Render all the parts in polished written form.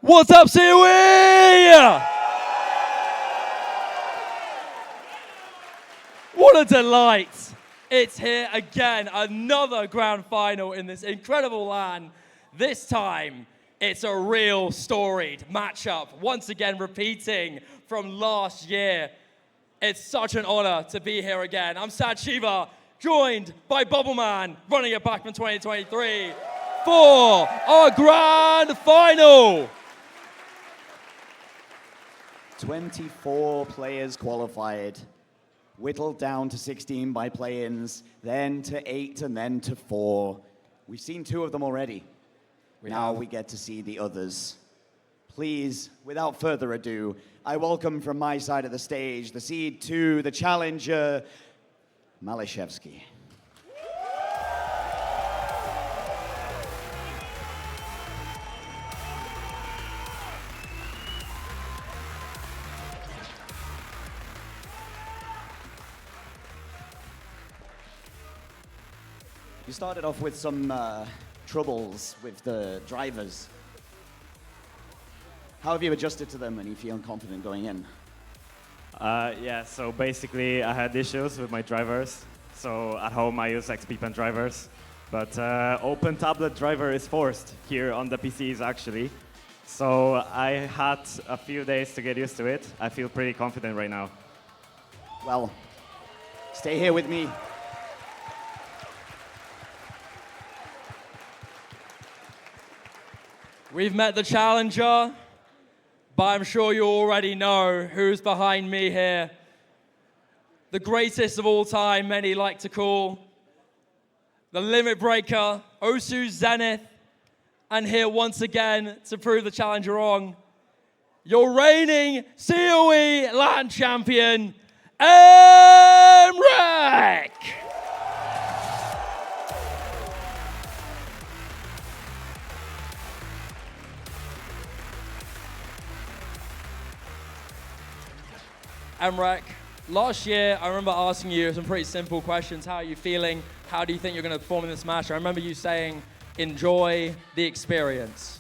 What's up, COE? What a delight. It's here again, another grand final in this incredible land. This time, it's a real storied matchup, once again repeating from last year. It's such an honor to be here again. I'm Sad Shiva, joined by Bubbleman, running it back from 2023 for our grand final. 24 players qualified, whittled down to 16 by play-ins, then to 8 and then to 4. We've seen 2 of them already. Now we get to see the others. Please, without further ado, I welcome from my side of the stage the seed 2, the challenger, MALISZEWSKI. You started off with some troubles with the drivers. How have you adjusted to them and you feel confident going in? Yeah, so basically I had issues with my drivers. So at home I use XP Pen drivers, but open tablet driver is forced here on the PCs actually. So I had a few days to get used to it. I feel pretty confident right now. Well, stay here with me. We've met the challenger, but I'm sure you already know who's behind me here. The greatest of all time, many like to call. The limit breaker, Osu Zenith. And here once again to prove the challenger wrong, your reigning COE land champion, mrekk. mrekk, last year I remember asking you some pretty simple questions. How are you feeling? How do you think you're going to perform in this match? I remember you saying, enjoy the experience.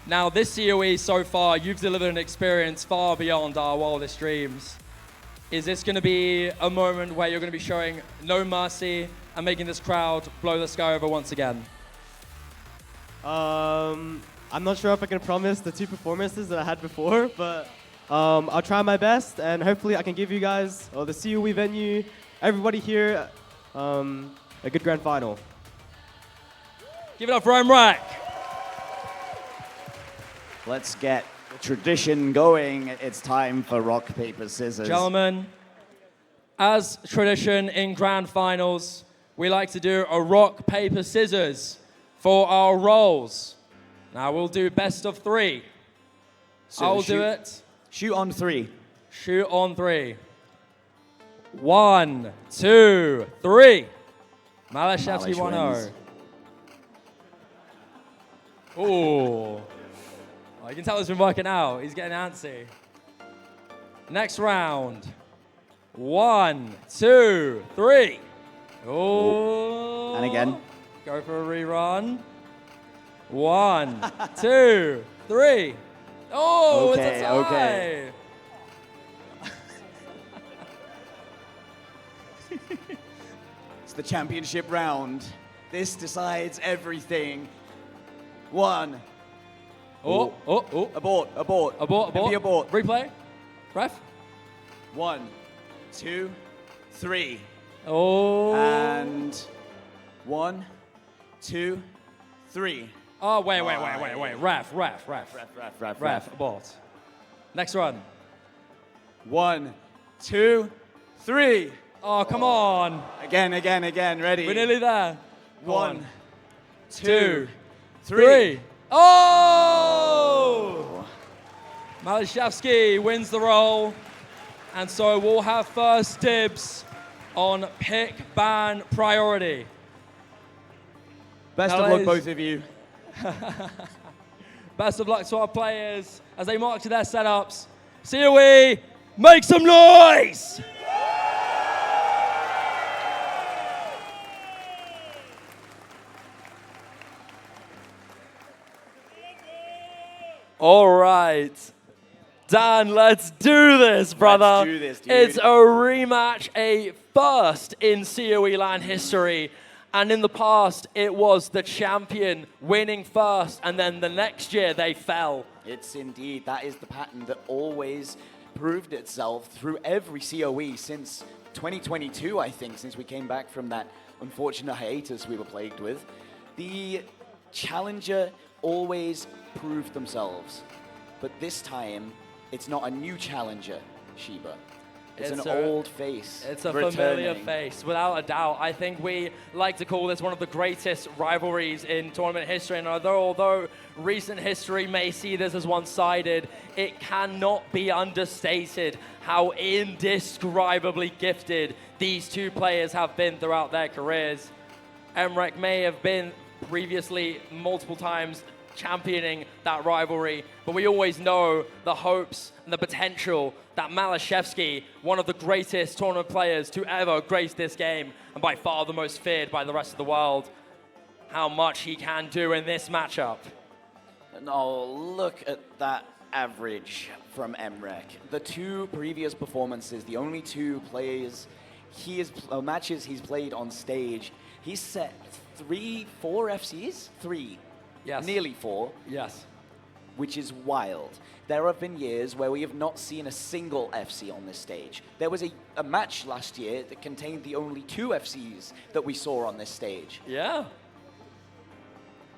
Now this COE so far, you've delivered an experience far beyond our wildest dreams. Is this going to be a moment where you're going to be showing no mercy and making this crowd blow the sky over once again? I'm not sure if I can promise the 2 performances that I had before, but I'll try my best, and hopefully I can give you guys, or the COE venue, everybody here, a good grand final. Give it up for mrekk. Let's get the tradition going. It's time for rock, paper, scissors. Gentlemen, as tradition in grand finals, we like to do a rock, paper, scissors for our roles. Now we'll do best of 3. So I'll do it. Shoot on 3. Shoot on 3. 1, 2, 3. MALISZEWSKI Malish 1-0. wins. Ooh. Oh, you can tell it's been working out. He's getting antsy. Next round. 1, 2, 3. Oh. And again. Go for a rerun. 1, 2, 3. Oh, Okay, it's a tie. okay. It's the championship round. This decides everything. 1. Oh. Abort. Abort. Be abort. Replay. Ref. 1, 2, 3. Oh. And 1, 2, 3. Oh, wait. Ref. Ref. Abort. Next one. 1, 2, 3. Oh, come on. Again. Ready? We're nearly there. 1, 2, 3. Oh! MALISZEWSKI wins the roll. And so we'll have first dibs on pick, ban, priority. Best Now, of luck, ladies- both of you. Best of luck to our players as they march to their setups. COE, make some noise! All right. Dan, let's do this, brother. Let's do this, dude. It's a rematch, a first in COE LAN history. And in the past, it was the champion winning first, and then the next year they fell. It's indeed, that is the pattern that always proved itself through every COE since 2022, I think, since we came back from that unfortunate hiatus we were plagued with. The challenger always proved themselves, but this time, it's not a new challenger, Sheba. It's an old face. It's a returning. familiar face, without a doubt. I think we like to call this one of the greatest rivalries in tournament history. And although recent history may see this as one-sided, it cannot be understated how indescribably gifted these two players have been throughout their careers. MREK may have been previously multiple times championing that rivalry, but we always know the hopes and the potential that MALISZEWSKI, one of the greatest tournament players to ever grace this game, and by far the most feared by the rest of the world, how much he can do in this matchup. Oh, look at that average from MREK. The two previous performances, the only two matches he's played on stage, he's set 4 FCs? 3. Yes. Nearly 4. Yes. Which is wild. There have been years where we have not seen a single FC on this stage. There was a match last year that contained the only 2 FCs that we saw on this stage. Yeah.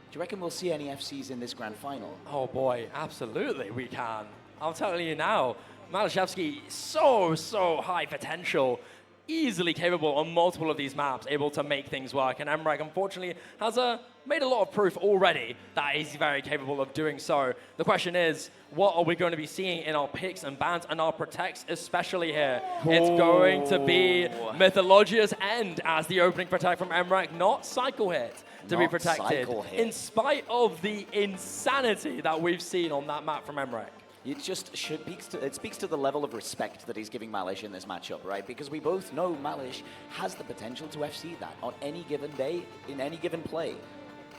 Do you reckon we'll see any FCs in this grand final? Oh boy, absolutely we can. I'm telling you now, MALISZEWSKI, so high potential, easily capable on multiple of these maps, able to make things work. And MREK, unfortunately, has made a lot of proof already that he's very capable of doing so. The question is, what are we going to be seeing in our picks and bans and our protects, especially here? It's going to be Mythologia's End as the opening protect from MREK, not Cycle Hit to be protected, in spite of the insanity that we've seen on that map from MREK. It just speaks to the level of respect that he's giving Malish in this matchup, right? Because we both know Malish has the potential to FC that on any given day, in any given play.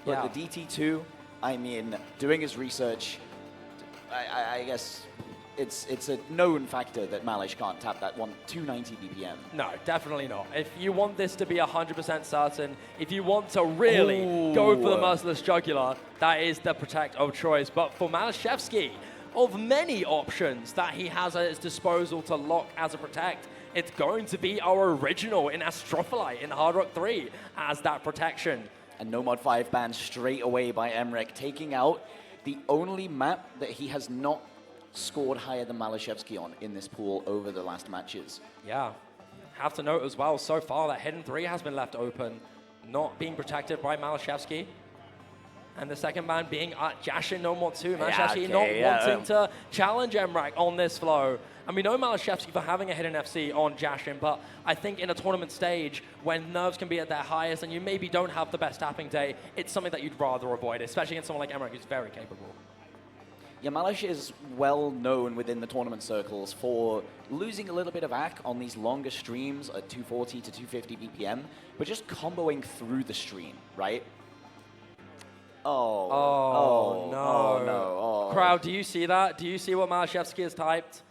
But the DT2, I mean, doing his research, I guess it's a known factor that Malish can't tap that 290 BPM. No, definitely not. If you want this to be 100% certain, if you want to really go for the Merciless Jugular, that is the protect of choice. But for MALISZEWSKI, of many options that he has at his disposal to lock as a protect, it's going to be our original in Astrophyllite in Hard Rock 3 as that protection. And no mod 5 banned straight away by MREK, taking out the only map that he has not scored higher than MALISZEWSKI on in this pool over the last matches. Yeah. Have to note as well, so far that Hidden 3 has been left open, not being protected by MALISZEWSKI. And the second man being Jashin No More 2. MALISZEWSKI not wanting to challenge MREK on this flow. And we know MALISZEWSKI for having a hidden FC on Jashin, but I think in a tournament stage, when nerves can be at their highest and you maybe don't have the best tapping day, it's something that you'd rather avoid, especially against someone like MREK who's very capable. Yeah, Malish is well known within the tournament circles for losing a little bit of AC on these longer streams at 240 to 250 BPM, but just comboing through the stream, right? No. Crowd, do you see that? Do you see what MALISZEWSKI has typed?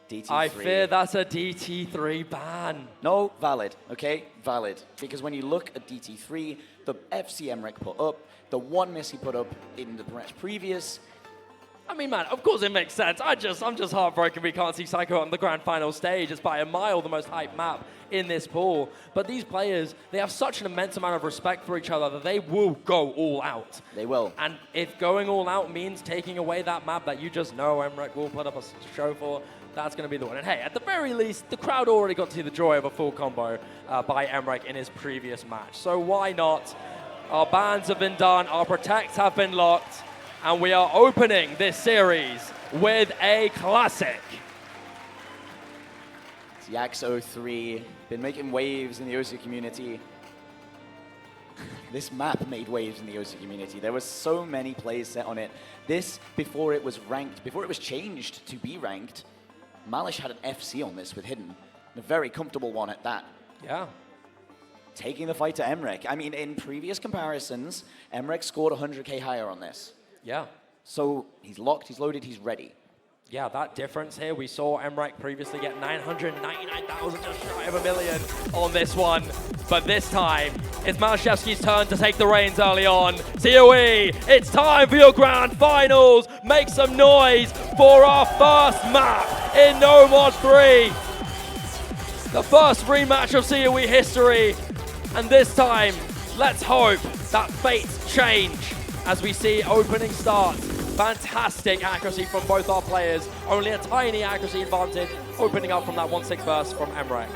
DT3. I fear that's a DT3 ban. No, valid, okay? Valid. Because when you look at DT3, the FC MREK put up, the one miss he put up in the previous. I mean, man, of course it makes sense. I'm just heartbroken we can't see Psycho on the grand final stage. It's by a mile the most hyped map in this pool. But these players, they have such an immense amount of respect for each other that they will go all out. They will. And if going all out means taking away that map that you just know MREK will put up a show for, that's going to be the one. And hey, at the very least, the crowd already got to see the joy of a full combo by MREK in his previous match. So why not? Our bans have been done, our protects have been locked, and we are opening this series with a classic. It's Yax03, been making waves in the OC community. This map made waves in the OC community. There were so many plays set on it. This, before it was ranked, before it was changed to be ranked, Malish had an FC on this with Hidden. A very comfortable one at that. Yeah. Taking the fight to MREK. I mean, in previous comparisons, MREK scored 100k higher on this. Yeah. So he's locked, he's loaded, he's ready. Yeah, that difference here, we saw MREK previously get 999,000, just shy of 1 million on this one. But this time, it's MALISZEWSKI's turn to take the reins early on. COE, it's time for your grand finals. Make some noise for our first map in No Mod 3. The first rematch of COE history. And this time, let's hope that fates change as we see opening start. Fantastic accuracy from both our players. Only a tiny accuracy advantage opening up from that 1-6 burst from MREK.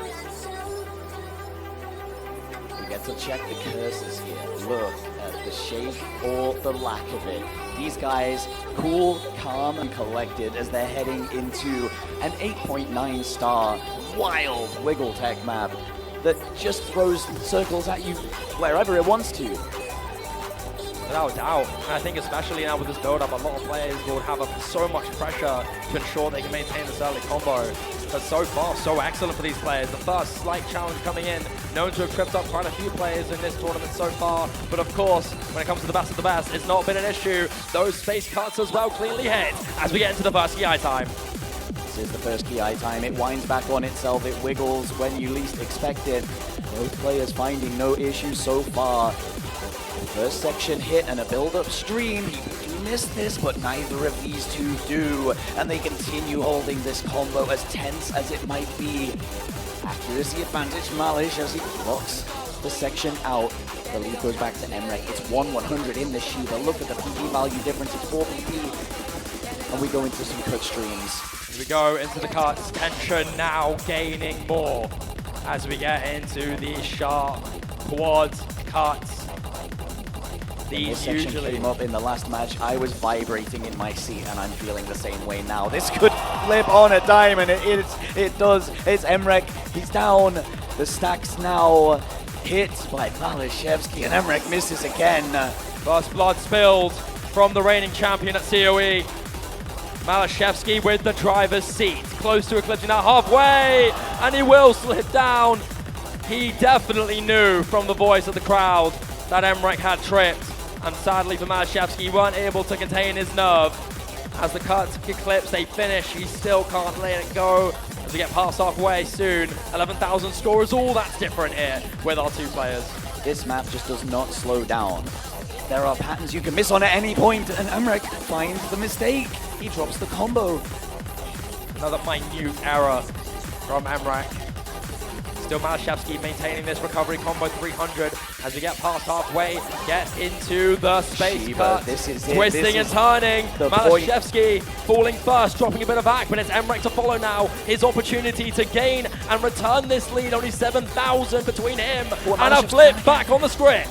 We get to check the curses here. Look at the shape or the lack of it. These guys, cool, calm, and collected as they're heading into an 8.9 star wild Wiggle Tech map that just throws circles at you wherever it wants to. Without doubt, and I think especially now with this build-up, a lot of players will have so much pressure to ensure they can maintain this early combo. But so far, so excellent for these players. The first slight challenge coming in, known to have tripped up quite a few players in this tournament so far. But of course, when it comes to the best of the best, it's not been an issue. Those space cuts as well cleanly hit as we get into the first KI time. This is the first KI time. It winds back on itself. It wiggles when you least expect it. Both players finding no issues so far. First section hit and a build-up stream. You missed this, but neither of these two do. And they continue holding this combo as tense as it might be. Accuracy advantage, Malish as he blocks the section out. The lead goes back to MREK. It's 1/100 in the Shiba. Look at the PP value difference. It's 4 PP. And we go into some cut streams. As we go into the cuts, tension now gaining more as we get into these sharp quad cuts. This section came up in the last match. I was vibrating in my seat, and I'm feeling the same way now. This could flip on a dime, and it does. It's MREK. He's down. The stacks now hit by MALISZEWSKI, and MREK misses again. First blood spilled from the reigning champion at COE. MALISZEWSKI with the driver's seat, close to eclipsing that halfway, and he will slip down. He definitely knew from the voice of the crowd that MREK had tripped. And sadly for MALISZEWSKI, he weren't able to contain his nerve. As the cut eclipse, they finish, he still can't let it go. As we get past halfway soon, 11,000 score is all that's different here with our two players. This map just does not slow down. There are patterns you can miss on at any point, and MREK finds the mistake. He drops the combo. Another minute error from MREK. Still MALISZEWSKI maintaining this recovery combo 300 as we get past halfway, get into the space Shiba, cut. this is it. Twisting this and turning. MALISZEWSKI falling first, dropping a bit of back, but it's MREK to follow now. His opportunity to gain and return this lead, only 7,000 between him and a flip back on the script.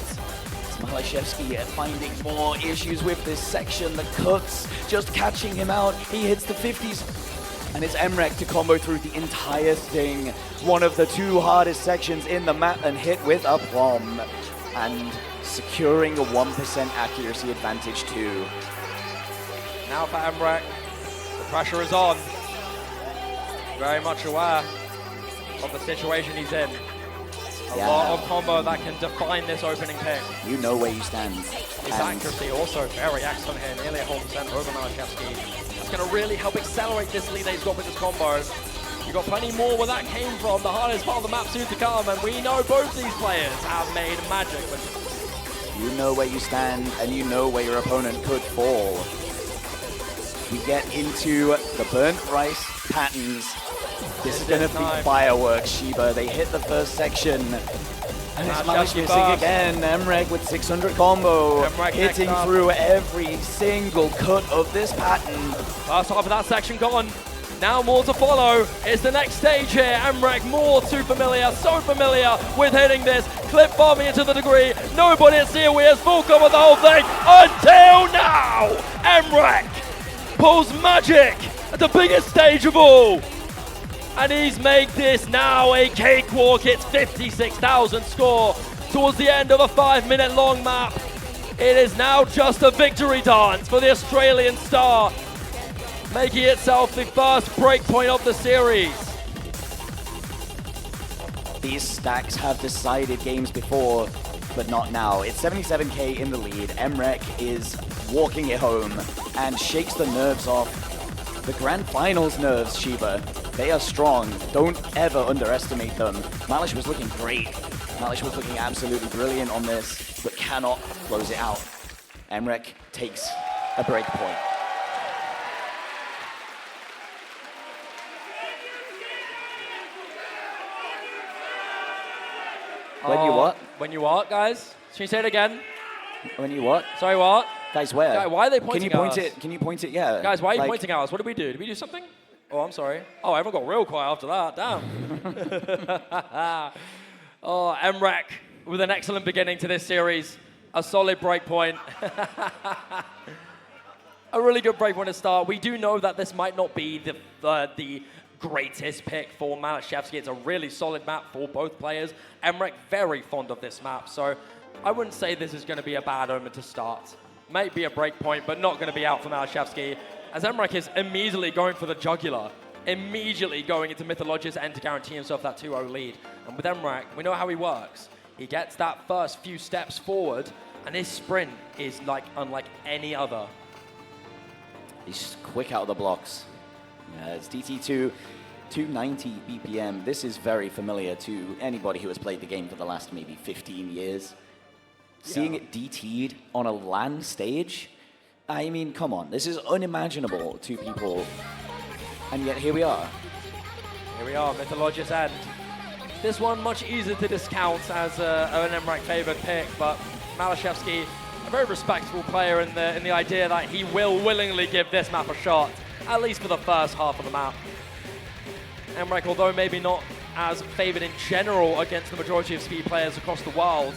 MALISZEWSKI finding more issues with this section. The cuts just catching him out. He hits the 50s. And it's MREK to combo through the entire thing. One of the two hardest sections in the map and hit with a bomb. And securing a 1% accuracy advantage too. Now for MREK, the pressure is on. Very much aware of the situation he's in. A lot of combo that can define this opening pick. You know where you stand. His accuracy also very excellent here, nearly a whole percent over MALISZEWSKI. It's going to really help accelerate this lead that he's got with this combo. You've got plenty more where that came from, the hardest part of the map soon to come, and we know both these players have made magic with it. You know where you stand, and you know where your opponent could fall. We get into the burnt rice patterns. This is going to be fireworks, Shiba. They hit the first section. And it's MALISZEWSKI again. MREK with 600 combo. Hitting through every single cut of this pattern. First half of that section gone. Now more to follow. It's the next stage here. MREK more too familiar, so familiar with hitting this. Clip bombing it to the degree. Nobody at COE has full cover the whole thing until now. MREK pulls magic at the biggest stage of all. And he's made this now a cakewalk. It's 56,000 score towards the end of a 5-minute long map. It is now just a victory dance for the Australian star, making itself the first breakpoint of the series. These stacks have decided games before. but not now. It's 77k in the lead. mrekk is walking it home and shakes the nerves off. The Grand Finals nerves, Shiba. They are strong. Don't ever underestimate them. Malish was looking great. Malish was looking absolutely brilliant on this, but cannot close it out. mrekk takes a break point. When you what? When you what, guys? Can you say it again? When you what? Sorry, what? Guys, where? Guys, why are they pointing Can you point at us? it? Can you point it? Yeah. Guys, why are you pointing at us? What did we do? Did we do something? Oh, I'm sorry. Oh, everyone got real quiet after that. Damn. Oh, mrekk with an excellent beginning to this series. A solid break point. A really good break point to start. We do know that this might not be the greatest pick for MALISZEWSKI. It's a really solid map for both players. mrekk very fond of this map, so I wouldn't say this is going to be a bad omen to start. Might be a break point, but not going to be out for MALISZEWSKI, as mrekk is immediately going for the jugular, immediately going into Mythologia's end to guarantee himself that 2-0 lead. And with mrekk, we know how he works. He gets that first few steps forward, and his sprint is like unlike any other. He's quick out of the blocks. Yeah, it's DT2, 290 BPM. This is very familiar to anybody who has played the game for the last maybe 15 years. Seeing it DT'd on a LAN stage, I mean, come on, this is unimaginable to people. And yet here we are. Here we are, Mythologia's end. This one much easier to discount as an mrekk favored pick, but MALISZEWSKI, a very respectable player in the idea that he will willingly give this map a shot, at least for the first half of the map. mrekk, although maybe not as favored in general against the majority of speed players across the world,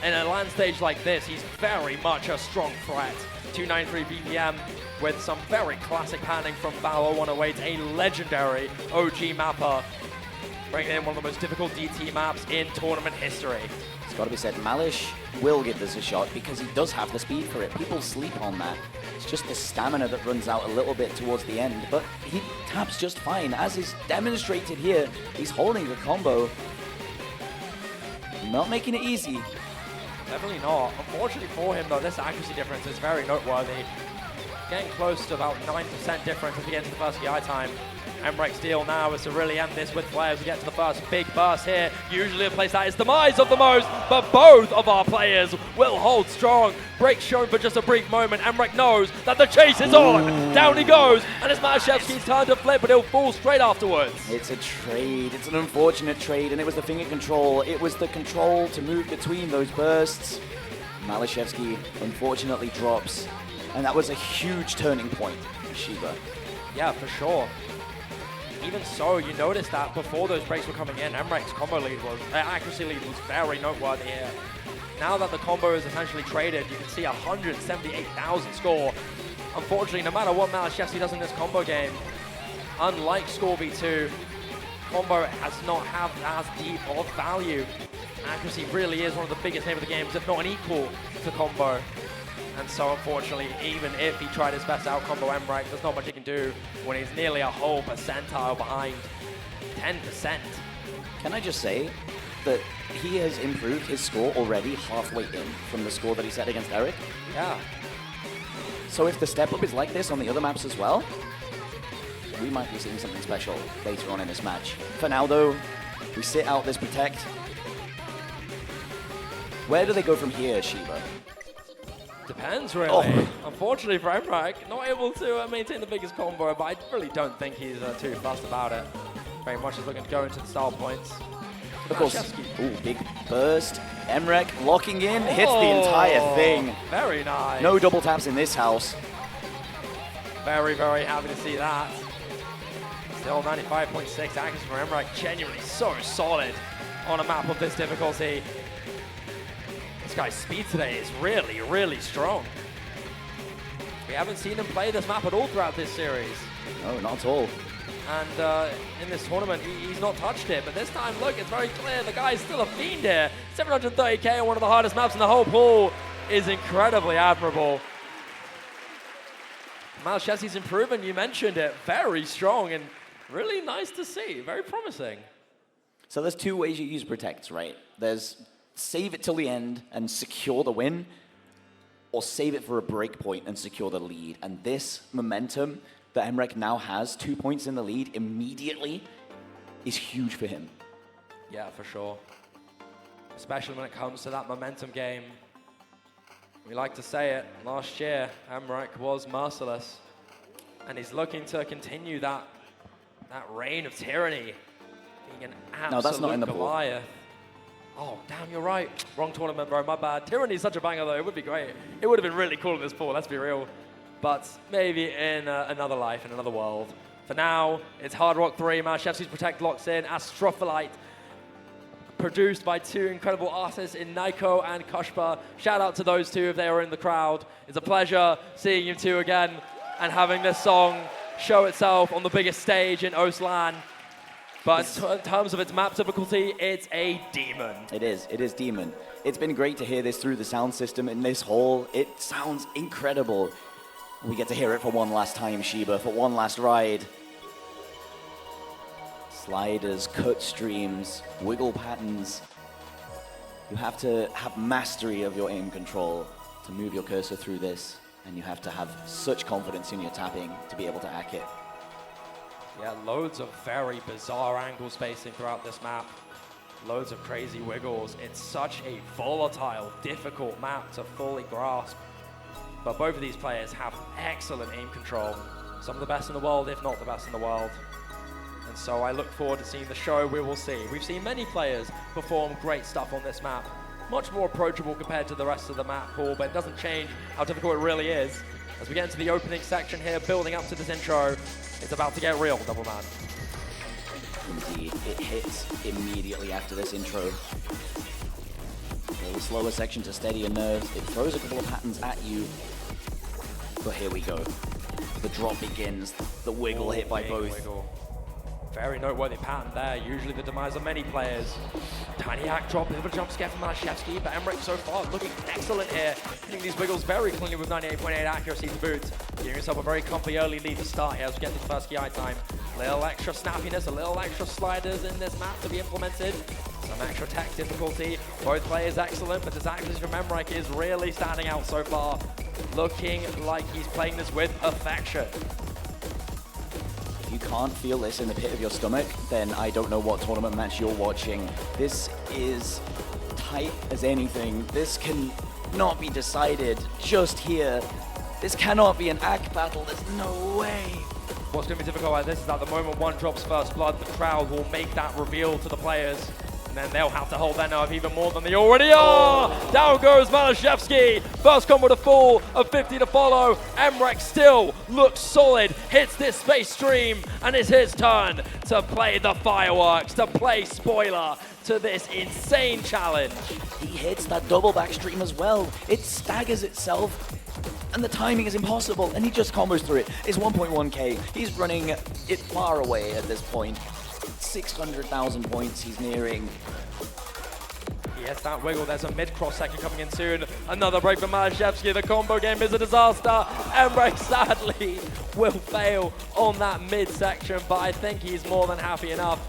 in a LAN stage like this, he's very much a strong threat. 293 BPM with some very classic panning from BYOC, a legendary OG mapper, bringing in one of the most difficult DT maps in tournament history. It's got to be said, Malish will give this a shot because he does have the speed for it. People sleep on that. It's just the stamina that runs out a little bit towards the end, but he taps just fine. As is demonstrated here, he's holding the combo. Not making it easy. Definitely not. Unfortunately for him, though, this accuracy difference is very noteworthy. Getting close to about 9% difference as we get to the first EI time. mrekk's deal now is to really end this with flair as we get to the first big burst here. Usually a place that is demise of the most, but both of our players will hold strong. Break shown for just a brief moment. mrekk knows that the chase is on. Down he goes, and it's MALISZEWSKI's turn to flip, but he'll fall straight afterwards. It's a trade. It's an unfortunate trade, and it was the finger control. It was the control to move between those bursts. MALISZEWSKI unfortunately drops, and that was a huge turning point for Shiba. Yeah, for sure. Even so, you notice that before those breaks were coming in, mrekk's combo lead was, accuracy lead was very noteworthy here. Now that the combo is essentially traded, you can see 178,000 score. Unfortunately, no matter what MALISZEWSKI does in this combo game, unlike Score V2, combo has not have as deep of value. Accuracy really is one of the biggest name of the games, if not an equal to combo. And so unfortunately, even if he tried his best to out-combo mrekk, there's not much he can do when he's nearly a whole percentile behind. 10%. Can I just say that he has improved his score already halfway in from the score that he set against Eric? Yeah. So if the step-up is like this on the other maps as well, we might be seeing something special later on in this match. For now, though, we sit out this Protect. Where do they go from here, Shiba? Depends, really. Oh. Unfortunately for mrekk, not able to maintain the biggest combo, but I really don't think he's too fussed about it. Very much is looking to go into the style points. Of course. Ooh, big burst. mrekk locking in, hits the entire thing. Very nice. No double taps in this house. Very, very happy to see that. Still 95.6 accuracy for mrekk, genuinely so solid on a map of this difficulty. This guy's speed today is really, really strong. We haven't seen him play this map at all throughout this series. No, not at all. And in this tournament, he's not touched it. But this time, look, it's very clear. The guy's still a fiend here. 730k on one of the hardest maps in the whole pool is incredibly admirable. MALISZEWSKI's improvement, you mentioned it, very strong and really nice to see. Very promising. So there's two ways you use Protects, right? There's save it till the end and secure the win, or save it for a break point and secure the lead. And this momentum that mrekk now has, 2 points in the lead immediately, is huge for him. Yeah, for sure. Especially when it comes to that momentum game. We like to say it, last year, mrekk was merciless. And he's looking to continue that reign of tyranny. Being an absolute No, that's not in the pool. Goliath. Oh, damn, you're right. Wrong tournament, bro, my bad. Tyranny is such a banger, though. It would be great. It would have been really cool in this pool, let's be real. But maybe in another life, in another world. For now, it's Hard Rock 3. MALISZEWSKI's Protect locks in. Astrophyllite, produced by two incredible artists in Naiko and Koshpa. Shout out to those two if they were in the crowd. It's a pleasure seeing you two again and having this song show itself on the biggest stage in Oslan. But in terms of its map difficulty, it's a demon. It is demon. It's been great to hear this through the sound system in this hall. It sounds incredible. We get to hear it for one last time, Shiba, for one last ride. Sliders, cut streams, wiggle patterns. You have to have mastery of your aim control to move your cursor through this, and you have to have such confidence in your tapping to be able to hack it. Yeah, loads of very bizarre angle spacing throughout this map. Loads of crazy wiggles. It's such a volatile, difficult map to fully grasp. But both of these players have excellent aim control. Some of the best in the world, if not the best in the world. And so I look forward to seeing the show we will see. We've seen many players perform great stuff on this map. Much more approachable compared to the rest of the map pool, but it doesn't change how difficult it really is. As we get into the opening section here, building up to this intro, it's about to get real, Double Man. Indeed, it hits immediately after this intro. A little slower section to steady your nerves. It throws a couple of patterns at you. But here we go. The drop begins. The wiggle hit by both. Wiggle. Very noteworthy pattern there. Usually the demise of many players. Tiny hack drop, bit of a jump scare from MALISZEWSKI, but mrekk so far looking excellent here. Hitting these wiggles very cleanly with 98.8 accuracy to boot. Giving yourself a very comfy early lead to start here as we get to the first KI time. A little extra snappiness, a little extra sliders in this map to be implemented. Some extra tech difficulty. Both players excellent, but this accuracy from mrekk is really standing out so far. Looking like he's playing this with perfection. If you can't feel this in the pit of your stomach, then I don't know what tournament match you're watching. This is tight as anything. This can not be decided just here. This cannot be an ACK battle. There's no way. What's going to be difficult about this is that the moment one drops first blood, the crowd will make that reveal to the players. And then they'll have to hold their nerve even more than they already are. Down goes MALISZEWSKI. First combo to fall of 50 to follow. mrekk still looks solid, hits this space stream, and it's his turn to play the fireworks, to play spoiler to this insane challenge. He hits that double back stream as well. It staggers itself, and the timing is impossible, and he just combos through it. It's 1.1k. He's running it far away at this point. 600,000 points he's nearing. He hits that wiggle. There's a mid-cross second coming in soon. Another break for MALISZEWSKI. The combo game is a disaster. mrekk sadly will fail on that mid-section, but I think he's more than happy enough.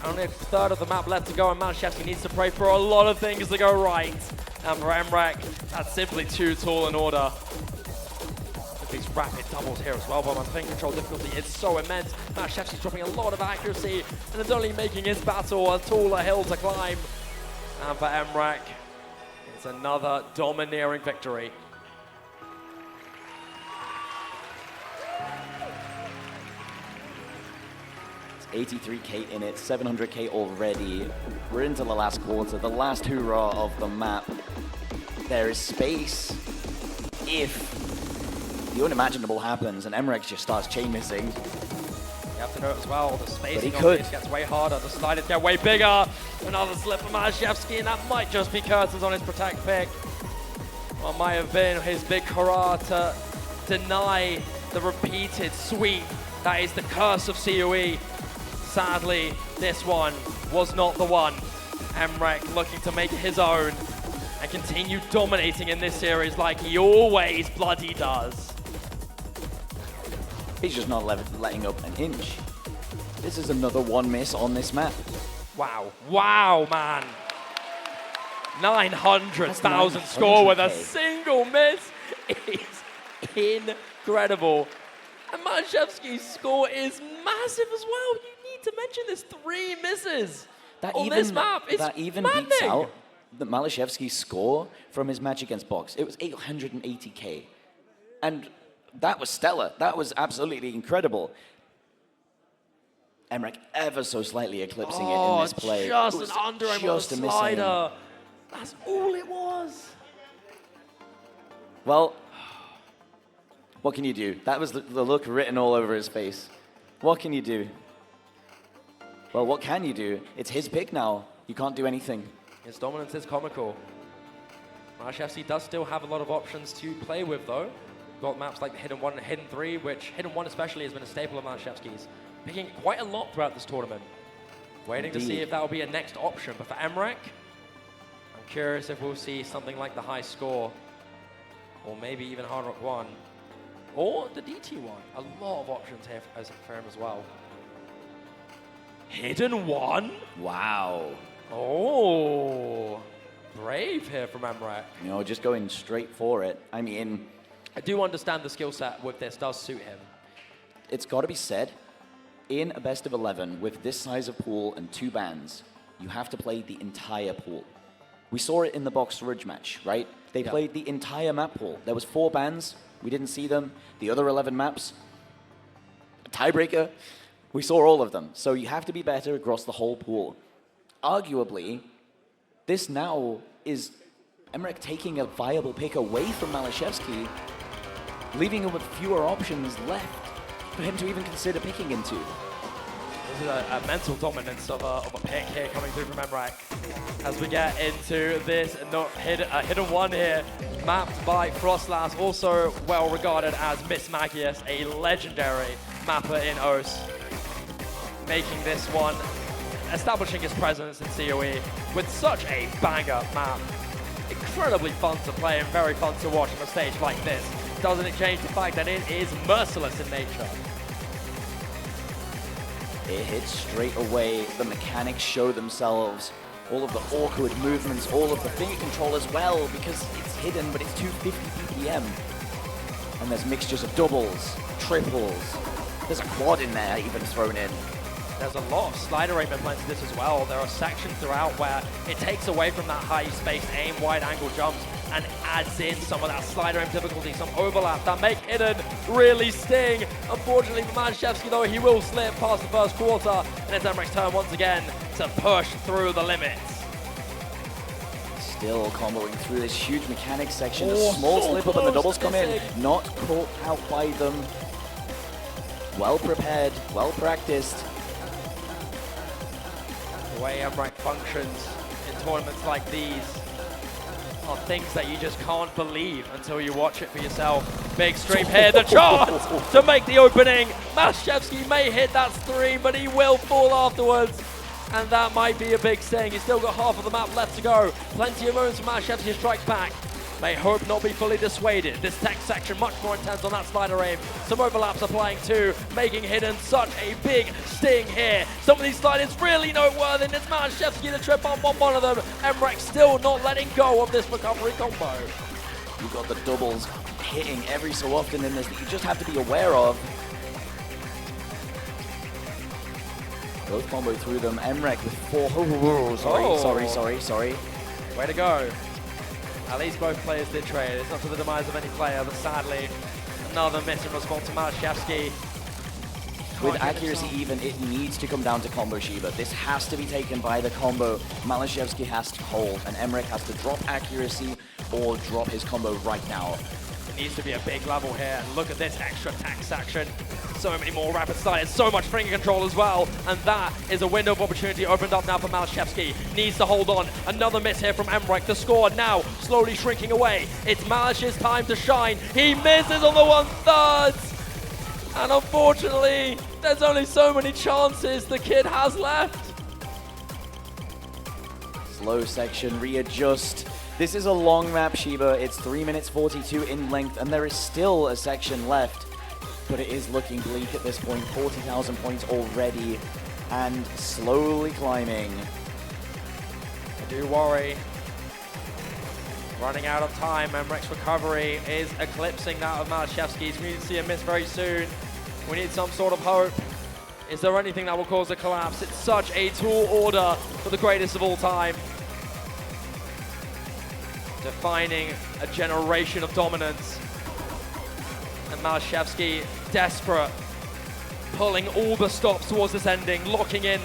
Only a third of the map left to go, and MALISZEWSKI needs to pray for a lot of things to go right. And for mrekk, that's simply too tall an order. These rapid doubles here as well, but my ping control difficulty is so immense. MALISZEWSKI's dropping a lot of accuracy, and it's only making his battle a taller hill to climb. And for mrekk, it's another domineering victory. It's 83k in it, 700k already. We're into the last quarter, the last hurrah of the map. There is space if the unimaginable happens and mrekk just starts chain missing. You have to know as well, the spacing on could. this gets way harder, the sliders get way bigger. Another slip for MALISZEWSKI, and that might just be curtains on his protect pick. Or might have been his big hurrah to deny the repeated sweep. That is the curse of COE. Sadly, this one was not the one. mrekk looking to make his own and continue dominating in this series like he always bloody does. He's just not letting up an inch. This is another one miss on this map. Wow, wow, man. 900,000 score with a 900K. single miss is incredible. And MALISZEWSKI's score is massive as well. You need to mention this 3 misses on this map. It's that even maddening. beats out the MALISZEWSKI's score from his match against Box. It was 880K. And that was stellar. That was absolutely incredible. mrekk ever so slightly eclipsing it in this play. Just It was an under him just with a a missing. slider. That's all it was. Well, what can you do? That was the look written all over his face. What can you do? Well, what can you do? It's his pick now. You can't do anything. His dominance is comical. MALISZEWSKI does still have a lot of options to play with, though. Got maps like the Hidden 1 and Hidden 3, which Hidden 1 especially has been a staple of MALISZEWSKI's. Picking quite a lot throughout this tournament. Waiting to see if that will be a next option. But for mrekk, I'm curious if we'll see something like the high score, or maybe even Hard Rock 1, or the DT 1. A lot of options here for him as well. Hidden 1? Wow. Oh, brave here from mrekk. You know, just going straight for it. I mean, I do understand the skill set with this does suit him. it's got to be said, in a best of 11 with this size of pool and 2 bans, you have to play the entire pool. We saw it in the Box Ridge match, right? They played the entire map pool. There was 4 bans. We didn't see them. The other 11 maps, tiebreaker, we saw all of them. So you have to be better across the whole pool. Arguably, this now is mrekk taking a viable pick away from MALISZEWSKI, leaving him with fewer options left for him to even consider picking into. This is a mental dominance of a pick here coming through from mrekk. As we get into this hidden 1 here, mapped by Frostlass, also well regarded as Miss Magius, a legendary mapper in OS. Making this one, establishing his presence in COE with such a banger map. Incredibly fun to play and very fun to watch on a stage like this. Doesn't it change the fact that it is merciless in nature? It hits straight away. The mechanics show themselves. All of the awkward movements, all of the finger control as well, because it's hidden, but it's 250 BPM. And there's mixtures of doubles, triples. There's a quad in there even thrown in. There's a lot of slider aim implemented to this as well. There are sections throughout where it takes away from that high spaced aim, wide angle jumps, and adds in some of that slider aim difficulty, some overlap that make Hidden really sting. Unfortunately for MALISZEWSKI though, he will slip past the first quarter, and it's mrekk's turn once again to push through the limits. Still comboing through this huge mechanics section. A small slip up and the doubles come in. Not caught out by them. Well prepared, well practiced. The way mrekk functions in tournaments like these are things that you just can't believe until you watch it for yourself. Big stream here, the chance to make the opening. MALISZEWSKI may hit that 3, but he will fall afterwards. And that might be a big sting. He's still got half of the map left to go. Plenty of moments for MALISZEWSKI to strike back. May hope not be fully dissuaded. This tech section much more intense on that slider aim. Some overlaps applying too, making Hidden such a big sting here. Some of these sliders really noteworthy, and it's MALISZEWSKI the trip up on one of them. mrekk still not letting go of this recovery combo. You've got the doubles hitting every so often in this that you just have to be aware of. Both combo through them. mrekk with 4. Sorry. Way to go. At least both players did trade. It's not to the demise of any player, but sadly, another miss in response to MALISZEWSKI. With accuracy even, it needs to come down to combo Shiba. This has to be taken by the combo. MALISZEWSKI has to hold, and mrekk has to drop accuracy or drop his combo right now. It needs to be a big level here, and look at this extra tax action. So many more rapid sliders, so much finger control as well, and that is a window of opportunity opened up now for MALISZEWSKI. Needs to hold on. Another miss here from mrekk. The score now slowly shrinking away. It's Malish's time to shine. He misses on the 1/3, and unfortunately, there's only so many chances the kid has left. Slow section, readjust. This is a long map, Shiba. It's 3 minutes 42 in length, and there is still a section left. But it is looking bleak at this point. 40,000 points already, and slowly climbing. I do worry running out of time. mrek's recovery is eclipsing that of MALISZEWSKI's. We need to see a miss very soon. We need some sort of hope. Is there anything that will cause a collapse? It's such a tall order for the greatest of all time. Defining a generation of dominance. And MALISZEWSKI desperate, pulling all the stops towards this ending, locking in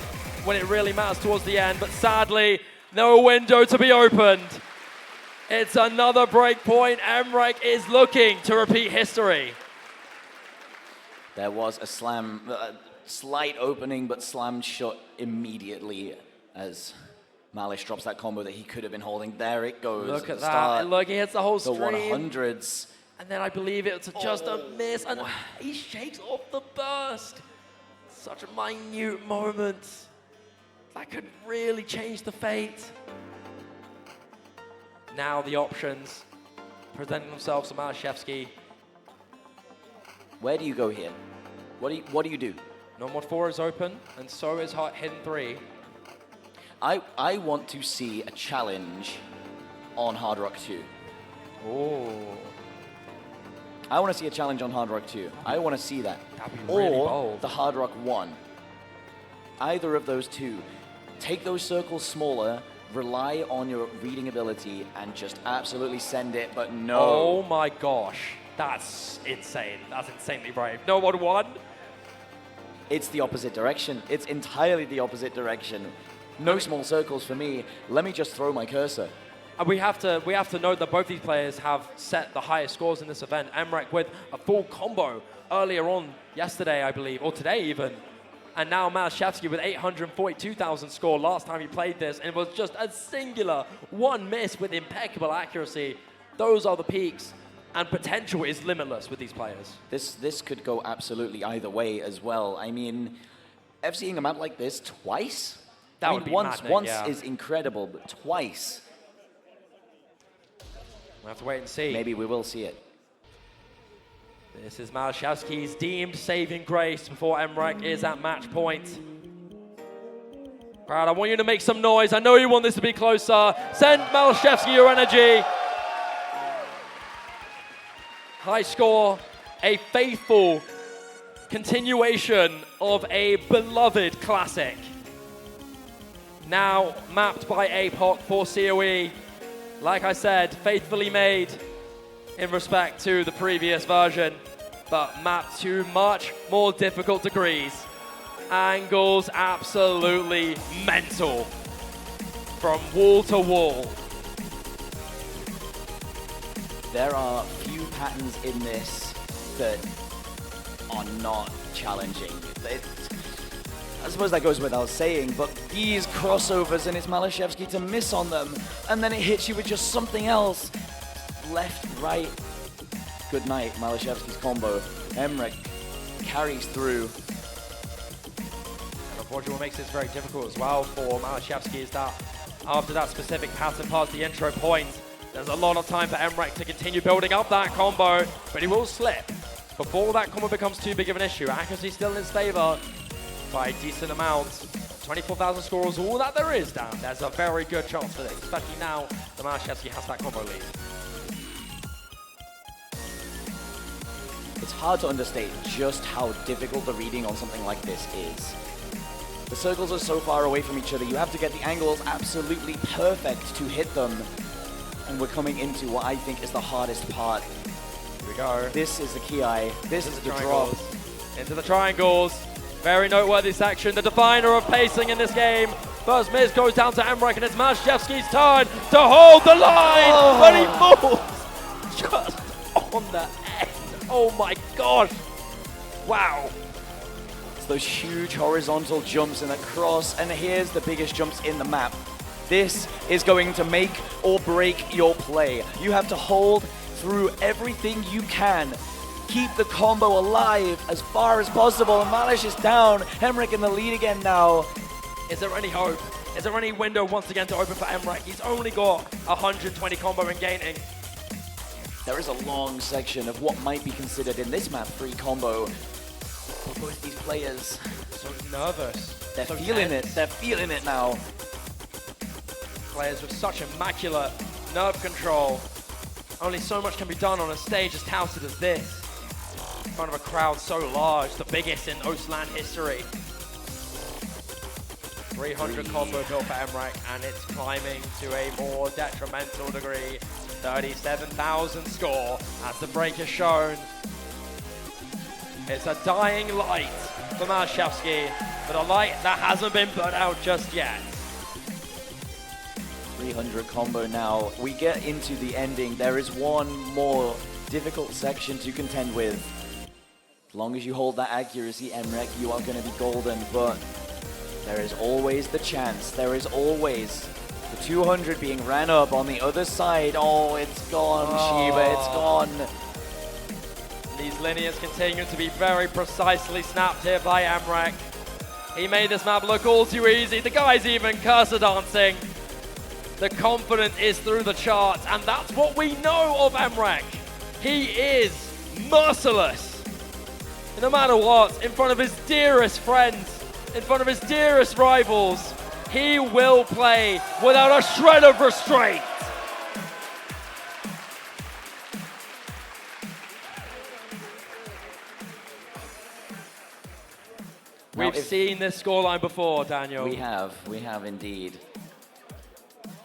when it really matters towards the end, but sadly, no window to be opened. It's another break point. mrekk is looking to repeat history. There was a slam, slight opening, but slammed shut immediately as Malish drops that combo that he could have been holding. There it goes. Look at the that. start, Look, he hits the whole the stream. 100s. And then I believe it's just a miss, and he shakes off the burst. Such a minute moment. That could really change the fate. Now the options presenting themselves to MALISZEWSKI. Where do you go here? What do you do? No mod 4 is open, and so is hidden 3. I want to see a challenge on Hard Rock 2. Oh. I want to see a challenge on Hard Rock 2. I want to see that. That'd be really or bold. the Hard Rock 1. Either of those two. Take those circles smaller, rely on your reading ability, and just absolutely send it, but no. Oh my gosh. That's insane. That's insanely brave. No mod 1. It's the opposite direction. It's entirely the opposite direction. No small circles for me. Let me just throw my cursor. And we have to note that both these players have set the highest scores in this event. mrekk with a full combo earlier on yesterday, I believe, or today even. And now MALISZEWSKI with 842,000 score last time he played this, and it was just a singular one miss with impeccable accuracy. Those are the peaks, and potential is limitless with these players. This could go absolutely either way as well. I mean, seeing a map like this twice? That would be once maddening, yeah. is incredible, but twice. We'll have to wait and see. Maybe we will see it. This is MALISZEWSKI's deemed saving grace before mrekk is at match point. Crowd, I want you to make some noise. I know you want this to be closer. Send MALISZEWSKI your energy. High score, a faithful continuation of a beloved classic. Now mapped by APOC for COE. Like I said, faithfully made in respect to the previous version, but mapped to much more difficult degrees. Angles absolutely mental from wall to wall. There are few patterns in this that are not challenging. I suppose that goes without saying, but these crossovers, and it's MALISZEWSKI to miss on them, and then it hits you with just something else. Left, right. Good night, MALISZEWSKI's combo. mrekk carries through. And unfortunately, what makes this very difficult as well for MALISZEWSKI is that after that specific pattern past the intro point, there's a lot of time for mrekk to continue building up that combo, but he will slip. Before that combo becomes too big of an issue, accuracy still in his favor by a decent amount. 24,000 scores, all that there is down. There's a very good chance for this, especially now that MALISZEWSKI has that combo lead. It's hard to understate just how difficult the reading on something like this is. The circles are so far away from each other, you have to get the angles absolutely perfect to hit them. And we're coming into what I think is the hardest part. Here we go. This is the key eye. This is the drop. Into the triangles. Very noteworthy section. The definer of pacing in this game. First miss goes down to mrekk, and it's MALISZEWSKI's turn to hold the line. But he falls just on the end. Oh my gosh. Wow. It's those huge horizontal jumps and across, and here's the biggest jumps in the map. This is going to make or break your play. You have to hold through everything you can. Keep the combo alive as far as possible. Malish is down. mrekk in the lead again now. Is there any hope? Is there any window once again to open for mrekk? He's only got 120 combo and gaining. There is a long section of what might be considered in this map free combo. But both these players, So nervous. they're So feeling tense. it. They're feeling it now. Players with such immaculate nerve control. Only so much can be done on a stage as touted as this, in front of a crowd so large, the biggest in Ostland history. 300 combo built for mrekk, and it's climbing to a more detrimental degree. 37,000 score, as the break has shown. It's a dying light for MALISZEWSKI, but a light that hasn't been put out just yet. 300 combo now. We get into the ending. There is one more difficult section to contend with. As long as you hold that accuracy, mrekk, you are going to be golden, but there is always the chance. There is always the 200 being ran up on the other side. Oh, it's gone, Shiba, it's gone. These linears continue to be very precisely snapped here by mrekk. He made this map look all too easy. The guy's even cursor dancing. The confidence is through the charts, and that's what we know of mrekk. He is merciless. No matter what, in front of his dearest friends, in front of his dearest rivals, he will play without a shred of restraint. We've seen this scoreline before, Daniel. We have indeed.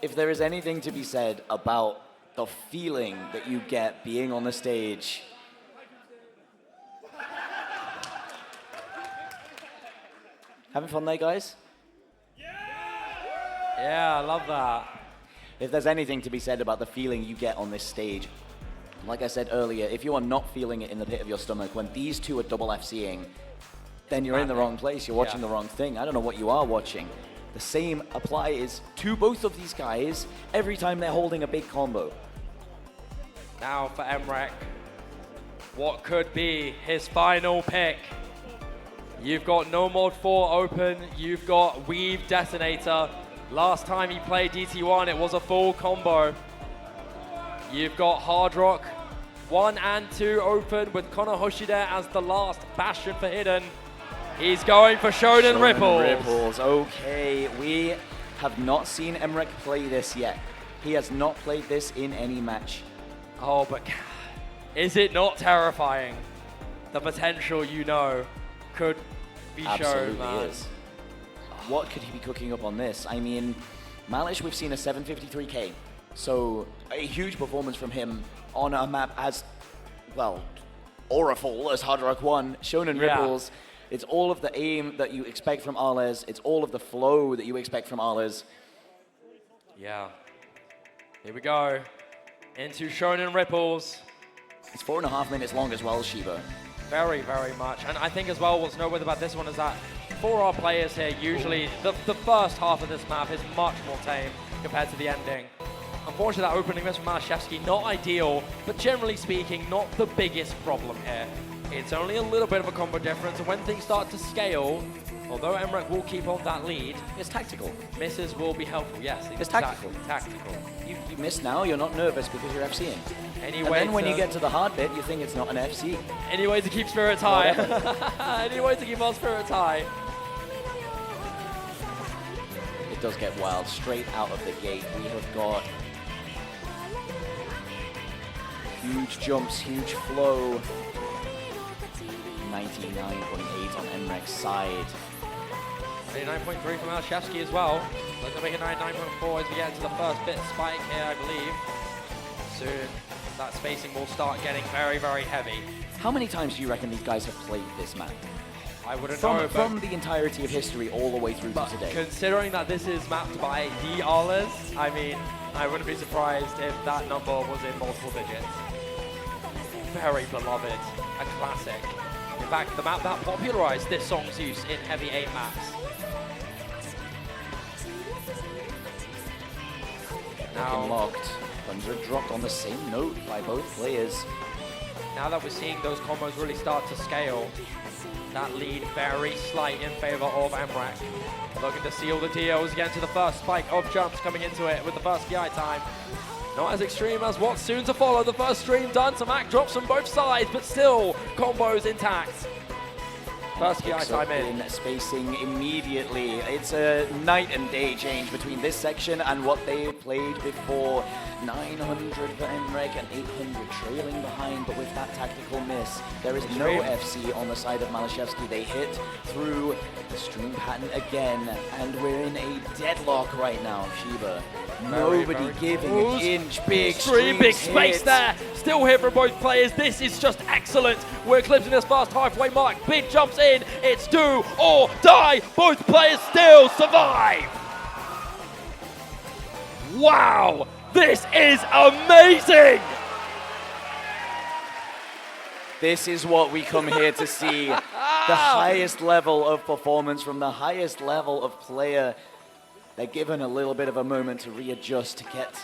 If there is anything to be said about the feeling that you get being on the stage, having fun there, guys? Yeah, I love that. If there's anything to be said about the feeling you get on this stage, like I said earlier, if you are not feeling it in the pit of your stomach, when these two are double FCing, then you're in the wrong place, you're watching the wrong thing. I don't know what you are watching. The same applies to both of these guys every time they're holding a big combo. Now for mrekk, what could be his final pick? You've got No Mod 4 open, you've got Weave Detonator. Last time he played DT1, it was a full combo. You've got Hard Rock 1 and 2 open with Connor Hoshide as the last bastion for Hidden. He's going for Shonen Ripples. Okay, we have not seen mrekk play this yet. He has not played this in any match. Oh, but is it not terrifying? The potential, you know, could be shown, Absolutely man. is. What could he be cooking up on this? I mean, Malish, we've seen a 753k, so a huge performance from him on a map as, well, auraful as Hard Rock 1, Shonen Ripples. It's all of the aim that you expect from Arles. It's all of the flow that you expect from Arles. Yeah. Here we go. Into Shonen Ripples. It's 4.5 minutes long as well, Shiba. Very, very much. And I think as well what's noteworthy about this one is that for our players here, usually the first half of this map is much more tame compared to the ending. Unfortunately, that opening miss from MALISZEWSKI, not ideal, but generally speaking, not the biggest problem here. It's only a little bit of a combo difference, and when things start to scale, although mrekk will keep on that lead, It's tactical. misses will be helpful, yes. It's tactical. Tactical. You miss now, you're not nervous because you're FCing. Anyway, And then when you get to the hard bit, you think it's not an FC. any way to keep spirits high. Any way to keep our spirits high. It does get wild straight out of the gate. We have got huge jumps, huge flow. 99.8 on mrekk's side. 89.3 from MALISZEWSKI as well. Looking to make it 99.4 as we get into the first bit spike here, I believe. Soon, that spacing will start getting very, very heavy. How many times do you reckon these guys have played this map? I wouldn't know, From the entirety of history all the way through to today. considering that this is mapped by the Arles, I mean, I wouldn't be surprised if that number was in multiple digits. Very beloved, a classic. In fact, the map that popularized this song's use in heavy aim maps. Looking locked. 100 dropped on the same note by both players. Now that we're seeing those combos really start to scale, that lead very slight in favor of mrekk. Looking to seal the deals, get to the first spike of jumps coming into it with the first PI time. Not as extreme as what's soon to follow. The first stream done, some Mac drops from both sides, but still combos intact. First PI time in. Spacing immediately. It's a night and day change between this section and what they played before. 900 for mrekk and 800 trailing behind, but with that tactical miss, there is no FC on the side of MALISZEWSKI. They hit through the stream pattern again, and we're in a deadlock right now, Shiba. Nobody giving an inch. Big stream, big space hit. there. Still here from both players. This is just excellent. We're eclipsing this fast halfway mark. Big jumps in. It's do or die. Both players still survive. Wow, this is amazing. This is what we come here to see. The highest level of performance from the highest level of player. They're given a little bit of a moment to readjust, to get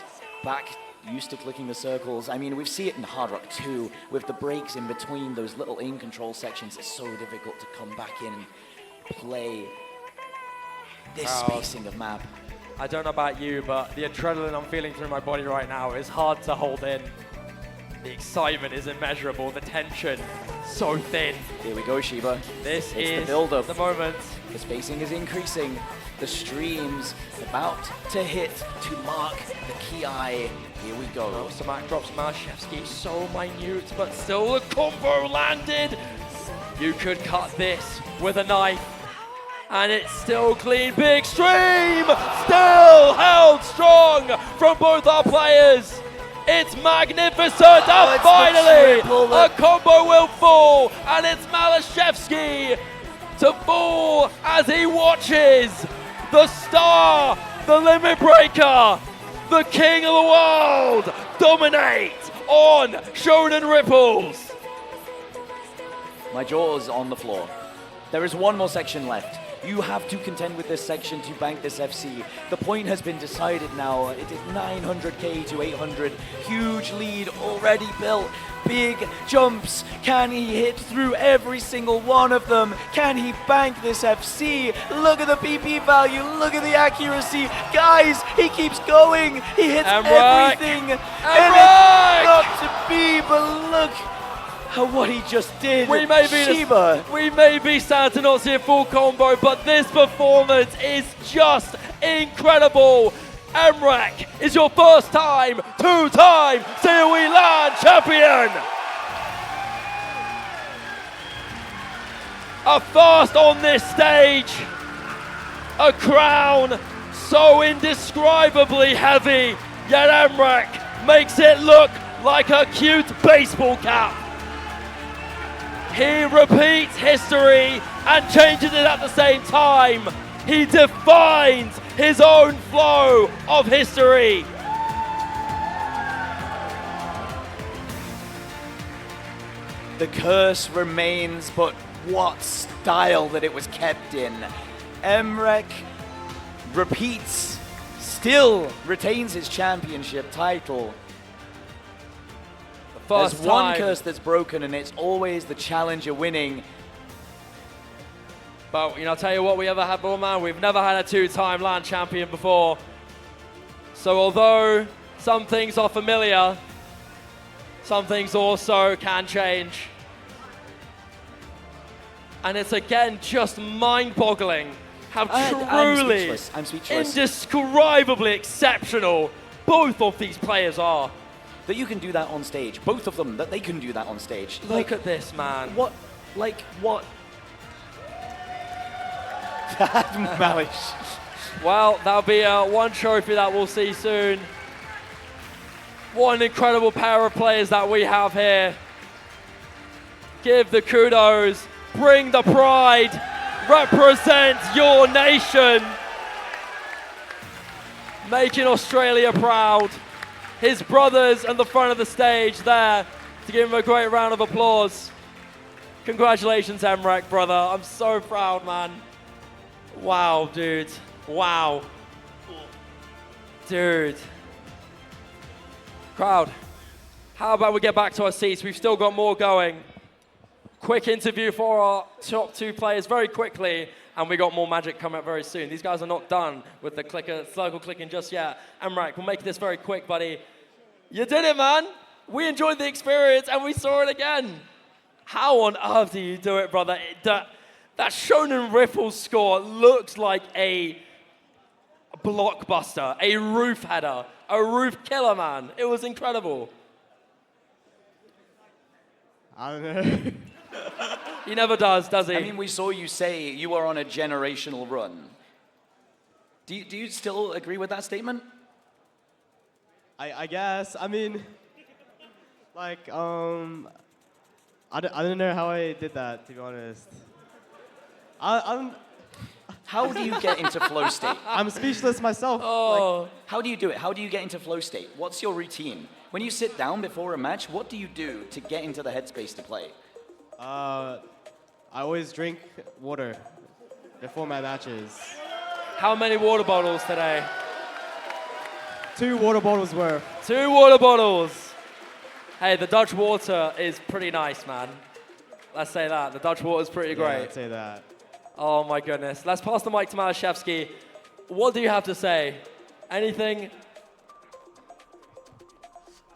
back used to clicking the circles. I mean, we see it in Hard Rock 2, with the breaks in between those little aim control sections. It's so difficult to come back in and play this spacing of map. I don't know about you, but the adrenaline I'm feeling through my body right now is hard to hold in. The excitement is immeasurable, the tension so thin. Here we go, Shiba. This is the build-up. The moment. The spacing is increasing. The stream's about to hit to mark the key eye. Here we go. Drops MALISZEWSKI, so minute, but still the combo landed. You could cut this with a knife, and it's still clean. Big stream, still held strong from both our players. It's magnificent, and finally a combo will fall, and it's MALISZEWSKI to fall as he watches the star, the limit breaker, the king of the world, dominate on Shonen Ripples. My jaw's on the floor. There is one more section left. You have to contend with this section to bank this FC. The point has been decided now. It is 900k to 800. Huge lead already built. Big jumps. Can he hit through every single one of them? Can he bank this FC? Look at the PP value. Look at the accuracy. Guys, he keeps going. He hits everything. And it's not to be, but look what he just did. We may be sad to not see a full combo, but this performance is just incredible. mrekk is your first time, two-time COE LAN champion. A first on this stage. A crown so indescribably heavy, yet mrekk makes it look like a cute baseball cap. He repeats history and changes it at the same time. He defines his own flow of history. The curse remains, but what style that it was kept in. mrekk repeats, still retains his championship title. There's one curse that's broken, and it's always the challenger winning. But, you know, I'll tell you what we ever had before, man. We've never had a two-time LAN champion before. So although some things are familiar, some things also can change. And it's, again, just mind-boggling how truly, I'm speechless. indescribably exceptional both of these players are. That you can do that on stage. Both of them, that they can do that on stage. Look at this, man. What? Malish. Well, that'll be one trophy that we'll see soon. What an incredible pair of players that we have here. Give the kudos, bring the pride, represent your nation. Making Australia proud. His brothers at the front of the stage there to give him a great round of applause. Congratulations, mrekk, brother. I'm so proud, man. Wow, dude. Wow. Dude. Crowd, how about we get back to our seats? We've still got more going. Quick interview for our top two players very quickly, and we got more magic coming up very soon. These guys are not done with the circle clicking just yet. mrekk, we'll make this very quick, buddy. You did it, man. We enjoyed the experience, and we saw it again. How on earth do you do it, brother? That Shonen Ripples score looks like a blockbuster, a roof header, A roof killer, man. It was incredible. I don't know. He never does he? I mean, we saw you say you are on a generational run. Do you still agree with that statement? I guess. I mean, like, I don't know how I did that, to be honest. How do you get into flow state? I'm speechless myself. Oh. How do you do it? How do you get into flow state? What's your routine? When you sit down before a match, what do you do to get into the headspace to play? I always drink water before my matches. How many water bottles today? 2 water bottles worth. 2 water bottles. Hey, the Dutch water is pretty nice, man. Let's say that. The Dutch water is pretty Yeah, great. I'd say that. Oh my goodness. Let's pass the mic to MALISZEWSKI. What do you have to say? Anything?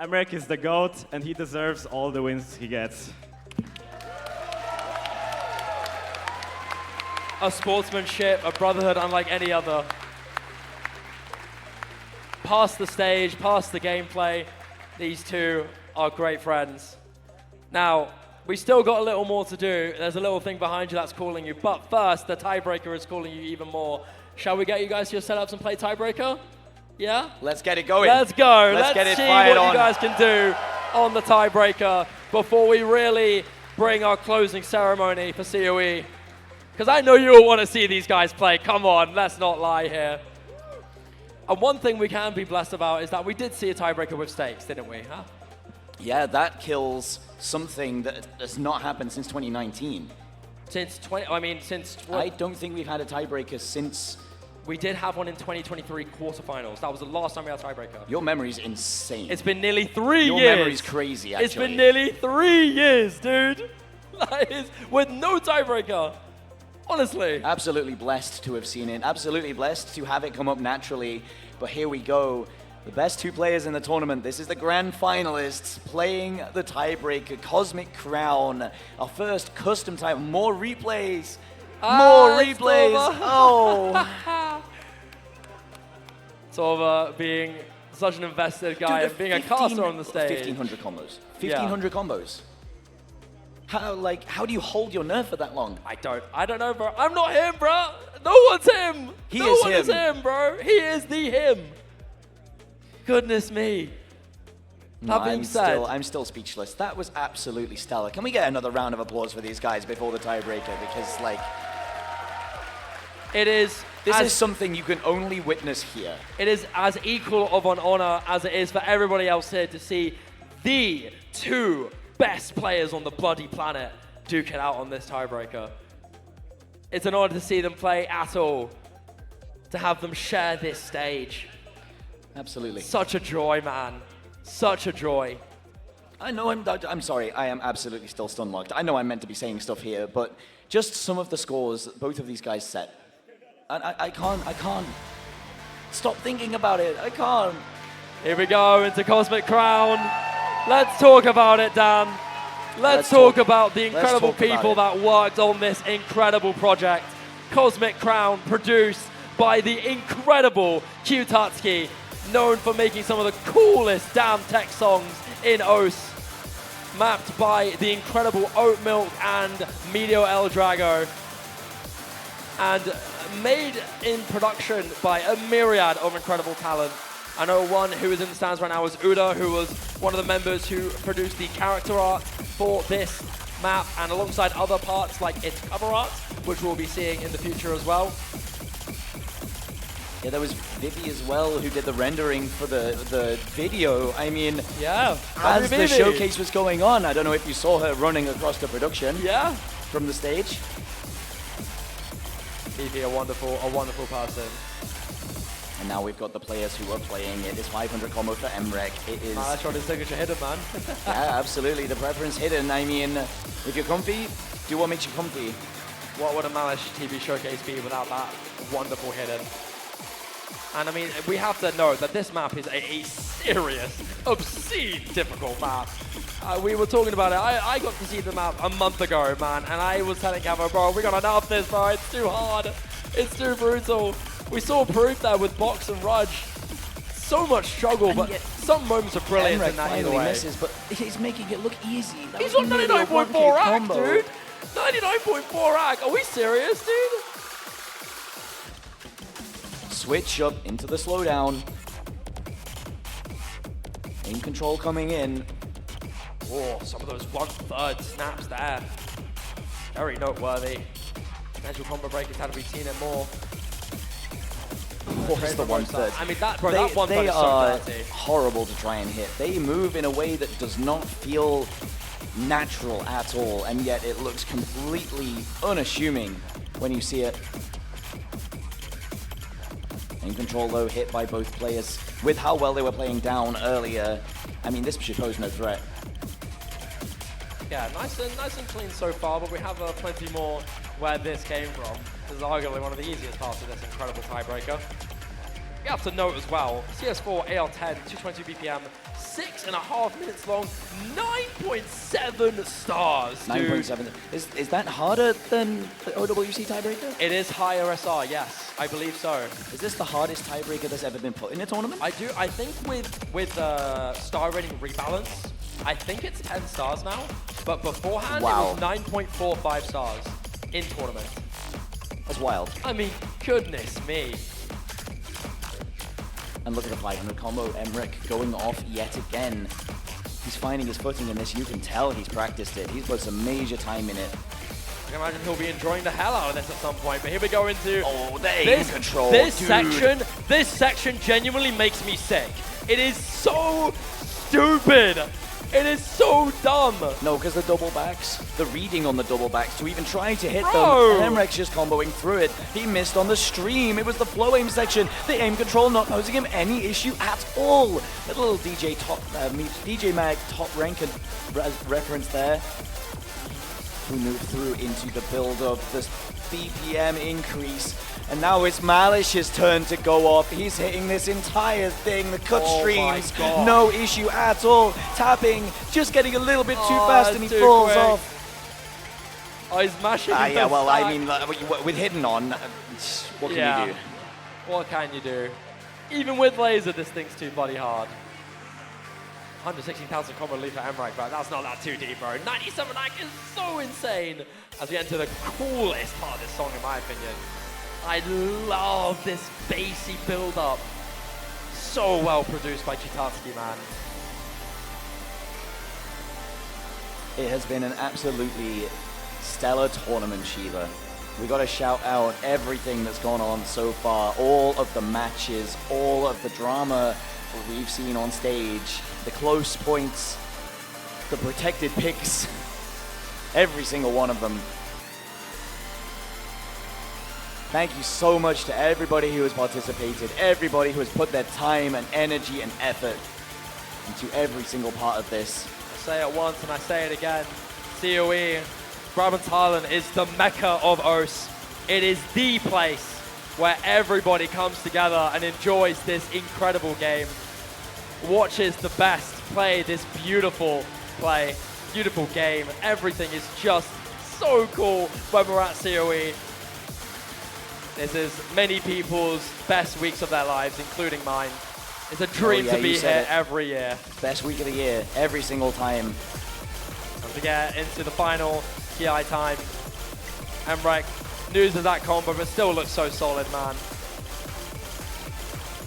Mrekk is the GOAT, and he deserves all the wins he gets. A sportsmanship, a brotherhood unlike any other. Past the stage, past the gameplay, these two are great friends. Now, we still got a little more to do. There's a little thing behind you that's calling you. But first, the tiebreaker is calling you even more. Shall we get you guys to your setups and play tiebreaker? Yeah? Let's get it going. Let's go. Let's get it see fired what on. you guys can do on the tiebreaker before we really bring our closing ceremony for COE. Because I know you all want to see these guys play. Come on, let's not lie here. And one thing we can be blessed about is that we did see a tiebreaker with stakes, didn't we? Huh? Yeah, that kills something that has not happened since 2019. Since I don't think we've had a tiebreaker since. we did have one in 2023 quarterfinals. That was the last time we had a tiebreaker. Your memory's insane. It's been nearly 3 years. Your memory's crazy, actually. It's been nearly 3 years, dude. That is with no tiebreaker. Honestly. Absolutely blessed to have seen it. Absolutely blessed to have it come up naturally. But here we go. The best 2 players in the tournament. This is the grand finalists playing the tiebreaker. Cosmic Crown. Our first custom type. More replays. More It's replays. over. Oh. Torva being such an invested guy and being a caster on the stage. 1,500 combos. 1,500 combos. How do you hold your nerve for that long? I don't know, bro. I'm not him, bro. No one's him. He no is one him. is him, bro. He is the him. Goodness me. That being said, I'm still speechless. That was absolutely stellar. Can we get another round of applause for these guys before the tiebreaker? Because, it is. this is something you can only witness here. It is as equal of an honor as it is for everybody else here to see the 2 best players on the bloody planet duke it out on this tiebreaker. It's an honor to see them play at all, to have them share this stage. Absolutely. Such a joy, man. Such a joy. I know I'm sorry. I am absolutely still stun locked. I know I'm meant to be saying stuff here, but just some of the scores both of these guys set. And I can't stop thinking about it. I can't. Here we go into Cosmic Crown. Let's talk about it, Dan. Let's talk about the incredible people that worked on this incredible project. Cosmic Crown, produced by the incredible Q-Tutski, known for making some of the coolest damn tech songs in OS. Mapped by the incredible Oat Milk and Medio El Drago. And made in production by a myriad of incredible talent. I know one who is in the stands right now is Uda, who was one of the members who produced the character art for this map, and alongside other parts like its cover art, which we'll be seeing in the future as well. Yeah, there was Vivi as well, who did the rendering for the video. I mean, yeah, as the showcase was going on, I don't know if you saw her running across the production. Yeah, from the stage. Vivi, a wonderful person. And now we've got the players who are playing it. It's 500 combo for mrekk. It is. That's his signature hidden, man. Yeah, absolutely. The preference hidden. I mean, if you're comfy, do what makes you comfy. What would a Malish TV showcase be without that wonderful hidden? And I mean, we have to know that this map is a serious, obscene, difficult map. We were talking about it. I got to see the map a month ago, man, and I was telling Gavin, bro, we gotta nerf this, bro. It's too hard. It's too brutal. We saw proof there with Box and Rudge. So much struggle, And but yet some moments of brilliance Mrekk in that either finally way. misses, but he's making it look easy. That He's was on nearly a 99.4 1K rack, combo. dude. 99.4 rack. Are we serious, dude? Switch up into the slowdown. Aim control coming in. Oh, some of those 1/3 snaps there. Very noteworthy. Potential combo breakers had to be seen it more. What is the 1/3? I mean, that 1/3 They is are so dirty. horrible to try and hit. They move in a way that does not feel natural at all, and yet it looks completely unassuming when you see it. Aim control, though, hit by both players. With how well they were playing down earlier, I mean, this should pose no threat. Yeah, nice and clean so far, but we have plenty more where this came from. This is arguably one of the easiest parts of this incredible tiebreaker. You have to note as well, CS4 AL10, 222 BPM, 6.5 minutes long, 9.7 stars, dude. 9.7. Is that harder than the OWC tiebreaker? It is higher SR, yes, I believe so. Is this the hardest tiebreaker that's ever been put in a tournament? I think with star rating rebalance, I think it's 10 stars now, but beforehand Wow. it was 9.45 stars in tournament. That's wild. I mean, goodness me. And look at the 500 combo. Mrekk going off yet again. He's finding his footing in this. You can tell he's practiced it. He's put some major time in it. I can imagine he'll be enjoying the hell out of this at some point, but here we go into The aim control, this dude. section. This section genuinely makes me sick. It is so stupid. It is so dumb. No, because the double backs, the reading on the double backs to even try to hit Bro. them. Mrekk's just comboing through it. He missed on the stream. It was the flow aim section. The aim control not posing him any issue at all. A little DJ Mag top rank reference there. Who moved through into the build of this BPM increase. And now it's MALISZEWSKI's turn to go off. He's hitting this entire thing. The cut Oh my streams, God. no issue at all. Tapping, just getting a little bit too fast and he too falls quick. off. Oh, he's mashing Yeah, the well, I stack. mean, with hidden on, what can Yeah. you do? What can you do? Even with laser, this thing's too bloody hard. 116,000 combo lead for Mrekk, but that's not that too deep, bro. 97 rack is so insane. As we enter the coolest part of this song, in my opinion. I love this bassy build-up. So well produced by Chitatsky, man. It has been an absolutely stellar tournament, Shiva. We got to shout out everything that's gone on so far, all of the matches, all of the drama we've seen on stage, the close points, the protected picks, every single one of them. Thank you so much to everybody who has participated, everybody who has put their time and energy and effort into every single part of this. I say it once and I say it again. COE, Brabanthallen is the mecca of OS. It is the place where everybody comes together and enjoys this incredible game. Watches the best play this beautiful game. Everything is just so cool when we're at COE. This is many people's best weeks of their lives, including mine. It's a dream to be here every year. Best week of the year, every single time. And to get into the final TI time, Mrekk, news of that combo, but still looks so solid, man.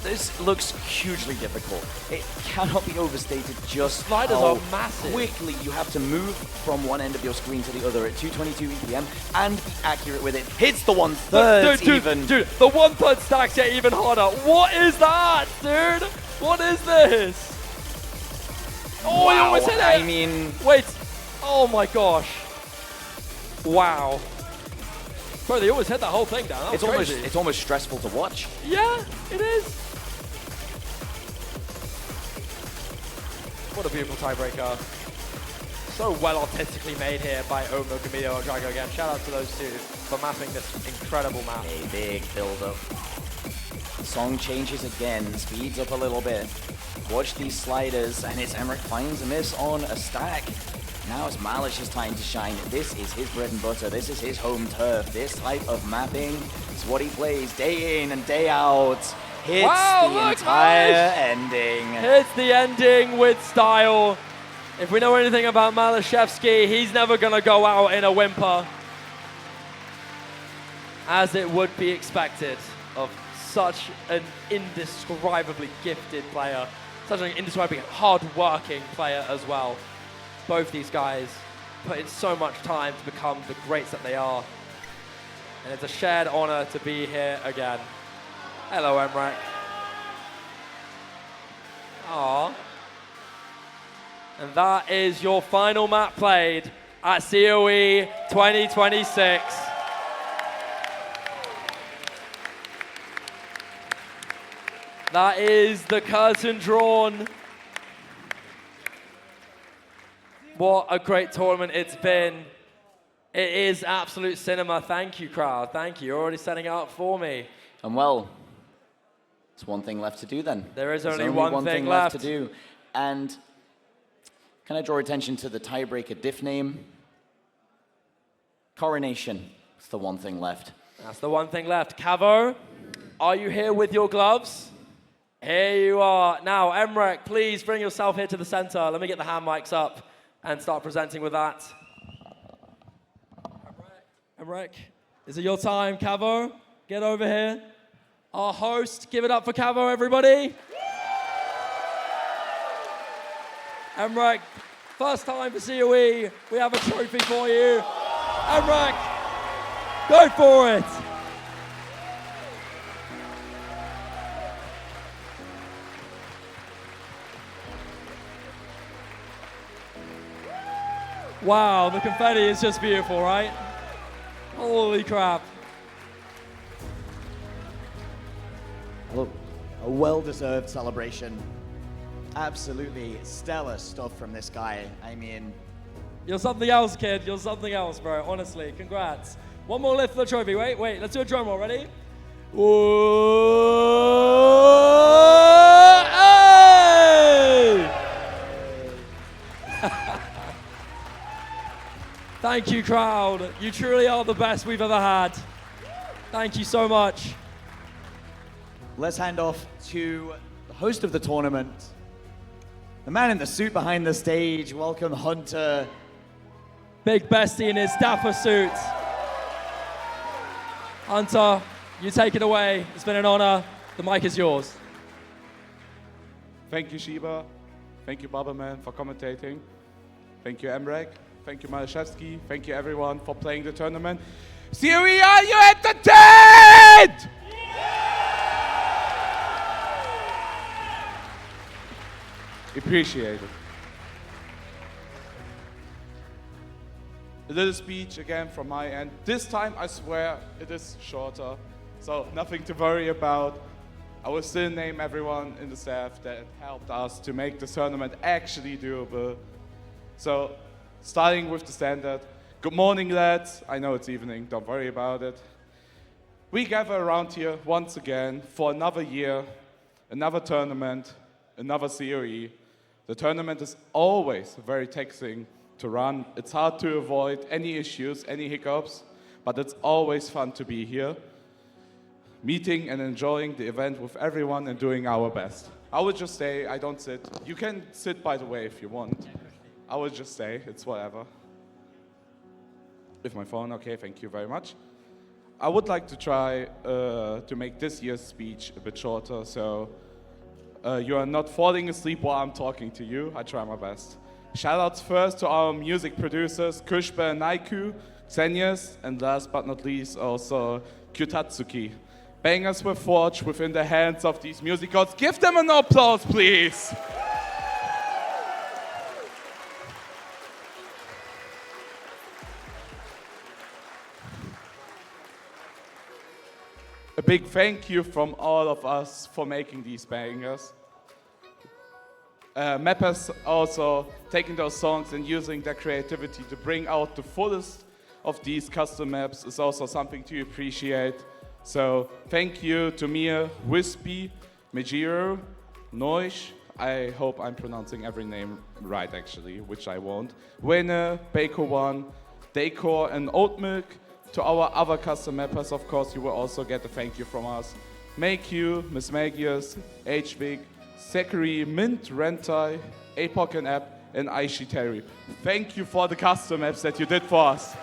This looks hugely difficult. It cannot be overstated just Sliders how are massive. quickly you have to move from one end of your screen to the other at 222 BPM and be accurate with it. Hits the 1/3 even. Dude, the 1/3 stacks get even harder. What is that, dude? What is this? Oh, Wow, he almost hit it. I mean, Wait. Oh my gosh. Wow. Bro, they almost hit that whole thing down. That was crazy. it's almost stressful to watch. Yeah, it is. What a beautiful tiebreaker. So well artistically made here by Omo, Camilo, and Drago again. Shout out to those two for mapping this incredible map. A big build-up. The song changes again, speeds up a little bit. Watch these sliders, and it's Mrekk finds a miss on a stack. Now it's MALISZEWSKI's time to shine. This is his bread and butter. This is his home turf. This type of mapping is what he plays day in and day out. hits Wow, the look, entire ending. Hits the ending with style. If we know anything about MALISZEWSKI, he's never going to go out in a whimper, as it would be expected of such an indescribably gifted player, such an indescribably hard-working player as well. Both these guys put in so much time to become the greats that they are. And it's a shared honor to be here again. Hello, mrekk. Aww. And that is your final map played at COE 2026. That is the curtain drawn. What a great tournament it's been. It is absolute cinema. Thank you, crowd. Thank you. You're already setting it up for me. And well, there's one thing left to do then. There is There's only one thing left to do. And can I draw attention to the tiebreaker diff name? Coronation. It's the one thing left. That's the one thing left. Cavo, are you here with your gloves? Here you are. Now, mrekk, please bring yourself here to the center. Let me get the hand mics up and start presenting with that. mrekk, is it your time? Cavo, get over here. Our host, give it up for Cavo, everybody. mrekk, first time for COE. We have a trophy for you. mrekk, go for it. Wow, the confetti is just beautiful, right? Holy crap. Well, a well-deserved celebration. Absolutely stellar stuff from this guy. I mean, You're something else, kid. You're something else, bro. Honestly, congrats. One more lift for the trophy. Wait. Let's do a drum roll. Ready? Whoa! Hey! Thank you, crowd. You truly are the best we've ever had. Thank you so much. let's hand off to the host of the tournament, the man in the suit behind the stage. Welcome, Hunter. Big bestie in his dapper suit. Hunter, you take it away. It's been an honor. The mic is yours. Thank you, Shiba. Thank you, Babaman, for commentating. Thank you, mrekk. Thank you, MALISZEWSKI. Thank you, everyone, for playing the tournament. COE, are you entertained? Appreciate it. A little speech again from my end. This time, I swear, it is shorter, so nothing to worry about. I will still name everyone in the staff that helped us to make this tournament actually doable. So, starting with the standard. Good morning, lads. I know it's evening, don't worry about it. We gather around here once again for another year, another tournament, another COE. The tournament is always very taxing to run. It's hard to avoid any issues, any hiccups, but it's always fun to be here, meeting and enjoying the event with everyone and doing our best. I would just say, I don't sit. You can sit, by the way, if you want. I would just say, it's whatever. With my phone, okay, thank you very much. I would like to try to make this year's speech a bit shorter, so you are not falling asleep while I'm talking to you. I try my best. Shoutouts first to our music producers, Kushba and Naiku, Xenius, and last but not least, also Kyutatsuki. Bangers were forged within the hands of these music gods. Give them an applause, please. A big thank you from all of us for making these bangers. Mappers also taking those songs and using their creativity to bring out the fullest of these custom maps is also something to appreciate. So thank you to Mia, Wispy, Mejiro, Noish, I hope I'm pronouncing every name right actually, which I won't, Wene, Bako1, Decor and Oat Milk. To our other custom mappers, of course, you will also get a thank you from us. Mayq, Miss Magius, HVIG, Zachary, Mint, Rentai, Apoc and App, and Aishi Terry. Thank you for the custom apps that you did for us.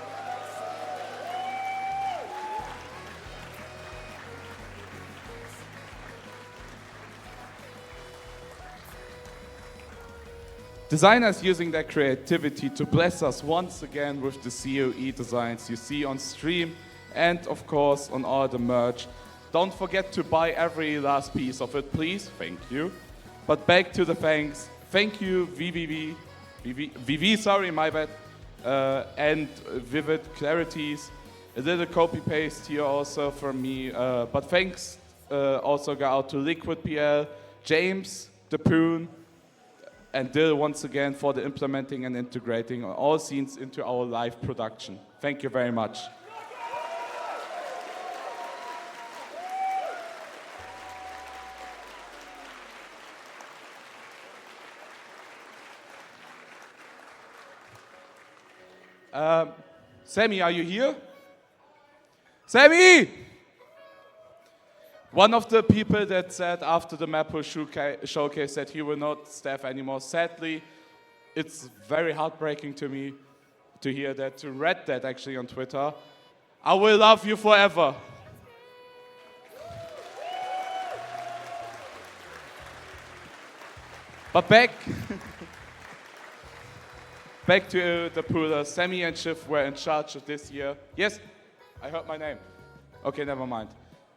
Designers using their creativity to bless us once again with the COE designs you see on stream and of course on all the merch. Don't forget to buy every last piece of it, please. Thank you. But back to the thanks. Thank you, VV, sorry, my bad, and Vivid Clarities. A little copy paste here also from me. But thanks also go out to Liquid PL, James, the Poon, and Dill once again for the implementing and integrating all scenes into our live production. Thank you very much. Sammy, are you here? Sammy! One of the people that said after the Maple showcase that he will not staff anymore. Sadly, it's very heartbreaking to me to hear that, to read that actually on Twitter. I will love you forever. But back to the pool. Sammy and Schiff were in charge of this year. Yes, I heard my name. Okay, never mind.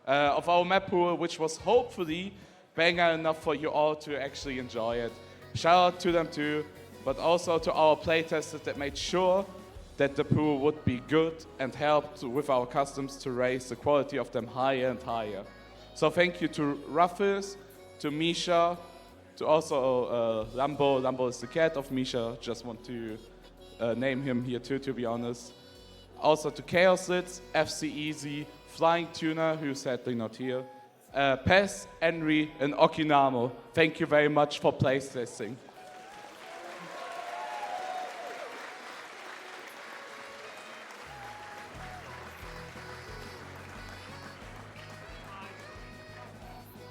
Of our map pool, which was hopefully banger enough for you all to actually enjoy it. Shout out to them too, but also to our playtesters that made sure that the pool would be good and helped with our customs to raise the quality of them higher and higher. So thank you to Ruffles, to Misha, to also Lambo. Lambo is the cat of Misha. Just want to name him here too, to be honest. Also to Chaos Litz, FC Easy, Flying Tuna, who's sadly not here, Pez, Henry, and Okinamo. Thank you very much for place testing.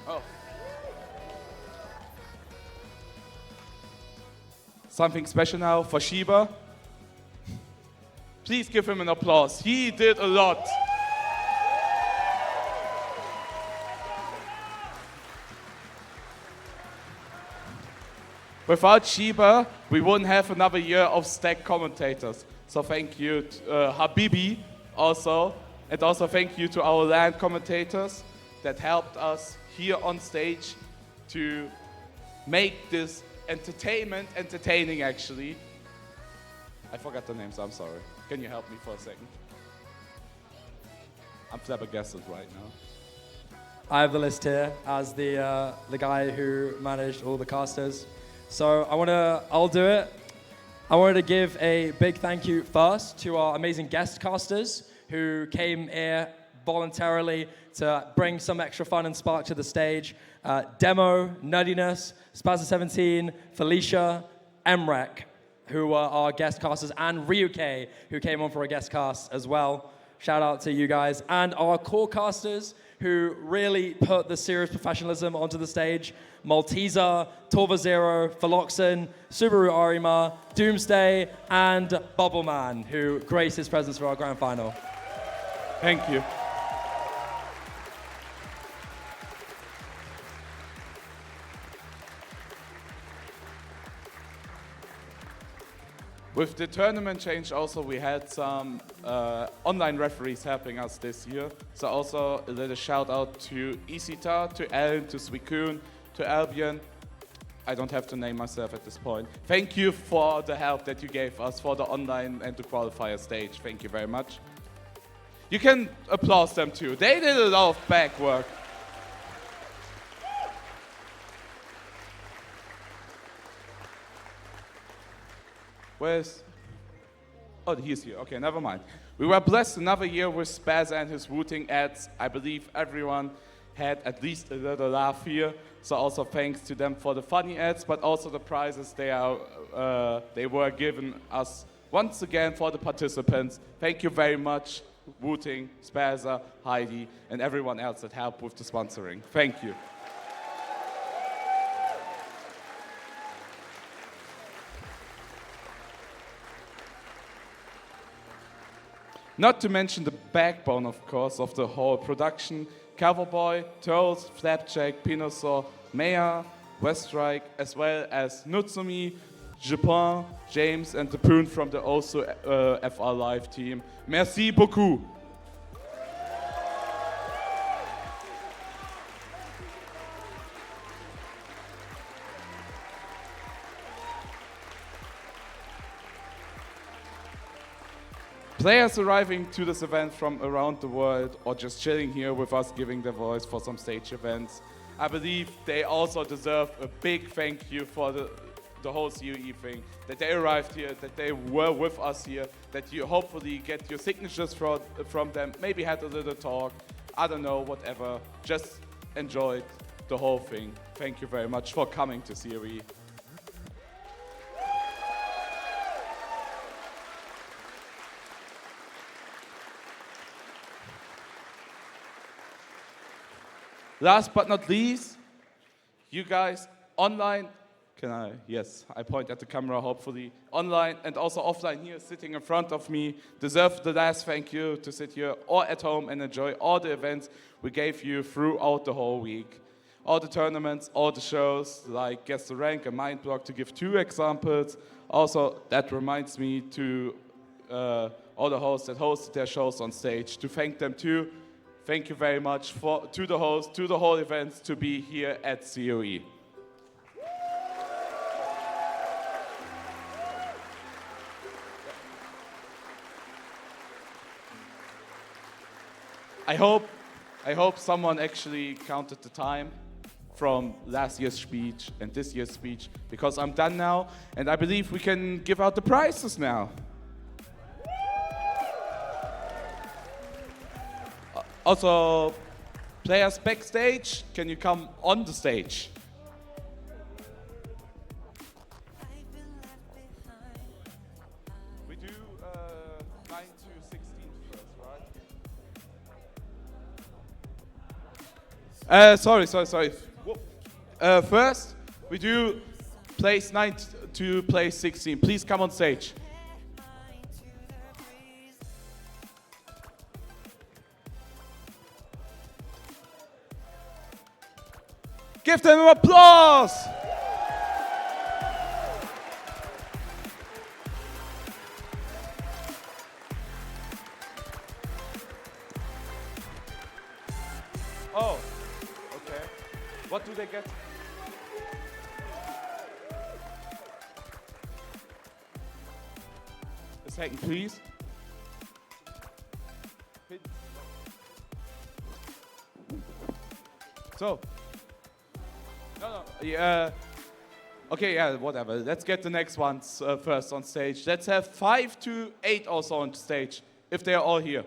Oh. Something special now for Shiba. Please give him an applause. He did a lot. Without Shiba, we wouldn't have another year of stack commentators. So thank you to Habibi also. And also thank you to our land commentators that helped us here on stage to make this entertainment entertaining actually. I forgot the names, I'm sorry. Can you help me for a second? I'm flabbergasted right now. I have the list here as the guy who managed all the casters. So I'll do it. I wanted to give a big thank you first to our amazing guest casters who came here voluntarily to bring some extra fun and spark to the stage. Demo, Nerdiness, Spazza17, Felicia, MREK, who were our guest casters, and Ryuke, who came on for a guest cast as well. Shout out to you guys. And our core casters, who really put the serious professionalism onto the stage. Malteser, Torva Zero, Philoxen, Subaru Arima, Doomsday, and Bubbleman, who graced his presence for our grand final. Thank you. With the tournament change also, we had some online referees helping us this year. So also a little shout out to Isita, to Ellen, to Swikun, to Albion. I don't have to name myself at this point. Thank you for the help that you gave us for the online and the qualifier stage. Thank you very much. You can applaud them too. They did a lot of back work. Where's... Oh, he's here. Okay, never mind. We were blessed another year with Spaz and his rooting ads. I believe everyone had at least a little laugh here. So also thanks to them for the funny ads, but also the prizes they were given us once again for the participants. Thank you very much. Wooting, Spaza, Heidi, and everyone else that helped with the sponsoring. Thank you. Not to mention the backbone, of course, of the whole production. Cowboy, Turles, Flapjack, Pinosaur, Maya, Westrike, as well as Nutsumi, Japan, James, and the Poon from the also FR Live team. Merci beaucoup. Players arriving to this event from around the world or just chilling here with us, giving their voice for some stage events. I believe they also deserve a big thank you for the whole COE thing, that they arrived here, that they were with us here, that you hopefully get your signatures from them, maybe had a little talk, I don't know, whatever. Just enjoyed the whole thing. Thank you very much for coming to COE. Last but not least, you guys online, yes, I point at the camera hopefully, online and also offline here sitting in front of me, deserve the last thank you to sit here or at home and enjoy all the events we gave you throughout the whole week. All the tournaments, all the shows, like Guess the Rank and Mind Block, to give 2 examples. Also, that reminds me to all the hosts that hosted their shows on stage, to thank them too. Thank you very much to the host, to the whole events, to be here at COE. I hope someone actually counted the time from last year's speech and this year's speech, because I'm done now, and I believe we can give out the prizes now. Also, players backstage, can you come on the stage? We do 9 to 16 first, right? Sorry. First, we do place 9 to place 16. Please come on stage. Give them an applause! Oh, okay. What do they get? A second, please. So. No. Yeah. Okay, yeah, whatever. Let's get the next ones first on stage. Let's have 5 to 8 also on stage, if they are all here.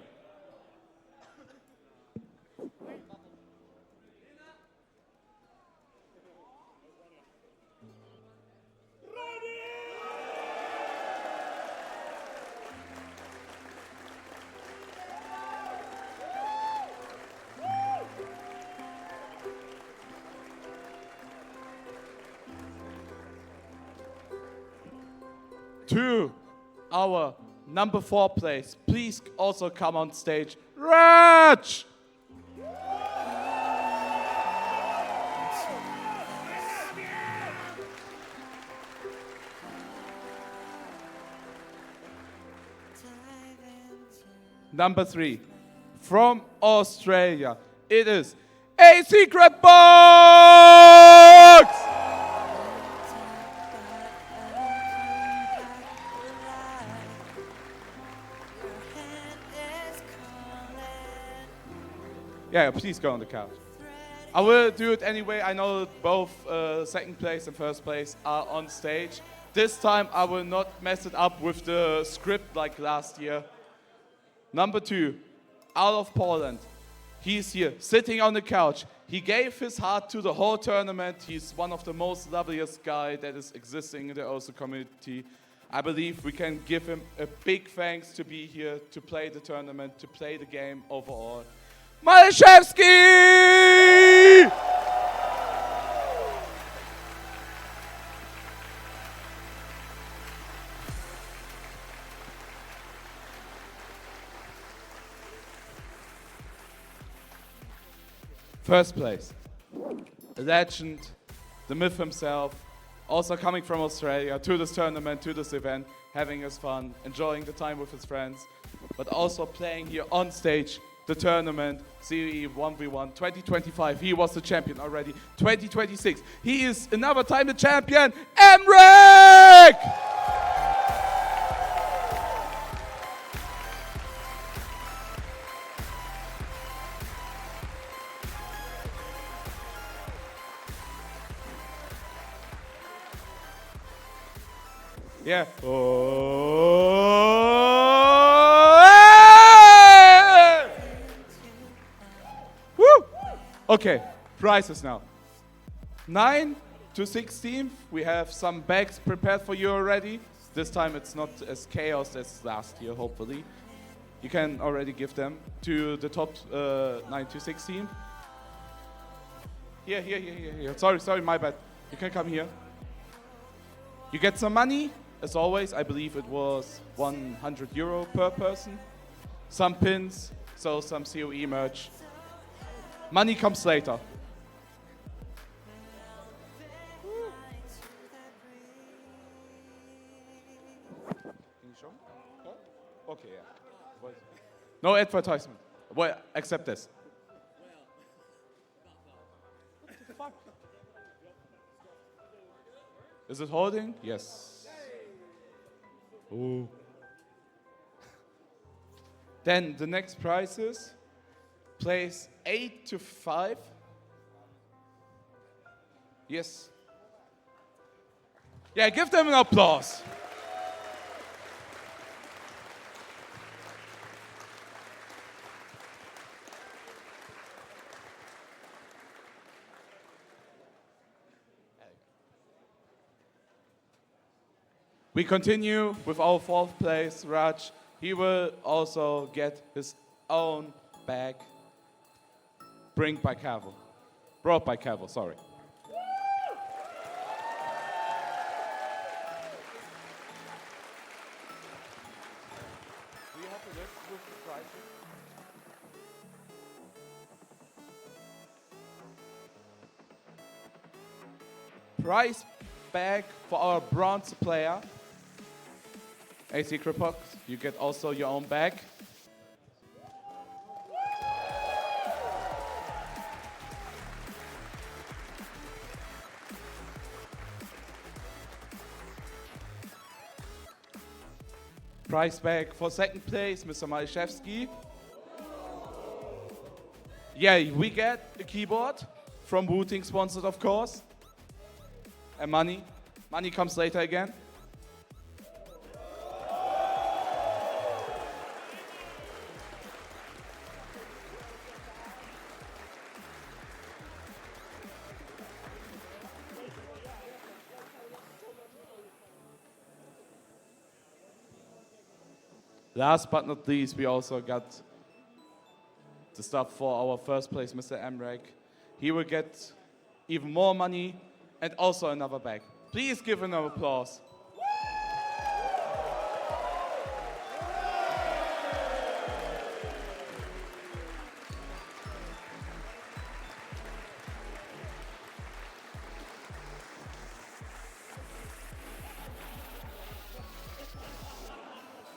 To our number 4 place, please also come on stage. Raj! Number 3, from Australia, it is a secret box! Yeah, please go on the couch. I will do it anyway. I know both second place and first place are on stage. This time I will not mess it up with the script like last year. Number 2, out of Poland. He's here, sitting on the couch. He gave his heart to the whole tournament. He's one of the most loveliest guys that is existing in the OSO community. I believe we can give him a big thanks to be here, to play the tournament, to play the game overall. MALISZEWSKI! First place, a legend, the myth himself, also coming from Australia to this tournament, to this event, having his fun, enjoying the time with his friends, but also playing here on stage, the tournament, COE 1v1 2025. He was the champion already. 2026, he is another time the champion, mrekk! Yeah. Woo! Okay, prizes now. 9 to 16th, we have some bags prepared for you already. This time it's not as chaos as last year, hopefully. You can already give them to the top 9 to 16. Here. Sorry, my bad. You can come here. You get some money. As always, I believe it was €100 per person. Some pins, so some COE merch. Money comes later. Can you show me? Okay, yeah. No advertisement. Well, except this. What the fuck? Is it holding? Yes. Ooh. Then the next prize is place 8 to 5. Yes. Yeah, give them an applause. We continue with our fourth place, Raj. He will also get his own bag. Brought by cavoe, sorry. Do you have the list with the prices? Prize bag for our bronze player. A secret box, you get also your own bag. Prize bag for second place, Mr. MALISZEWSKI. Yeah, we get a keyboard from Wooting, sponsored of course. And money. Money comes later again. Last but not least, we also got the stuff for our first place, Mr. mrekk. He will get even more money and also another bag. Please give him an applause.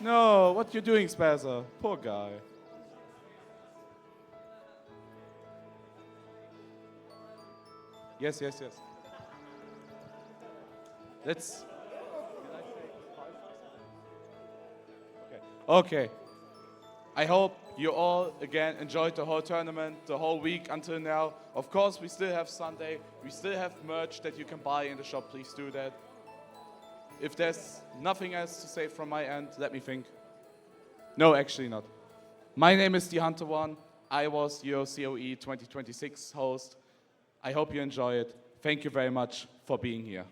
No, what you doing, Spazzer? Poor guy. Yes. Let's. Okay. I hope you all again enjoyed the whole tournament, the whole week until now. Of course, we still have Sunday. We still have merch that you can buy in the shop. Please do that. If there's nothing else to say from my end, let me think. No, actually not. My name is The Hunter One. I was your COE 2026 host. I hope you enjoy it. Thank you very much for being here.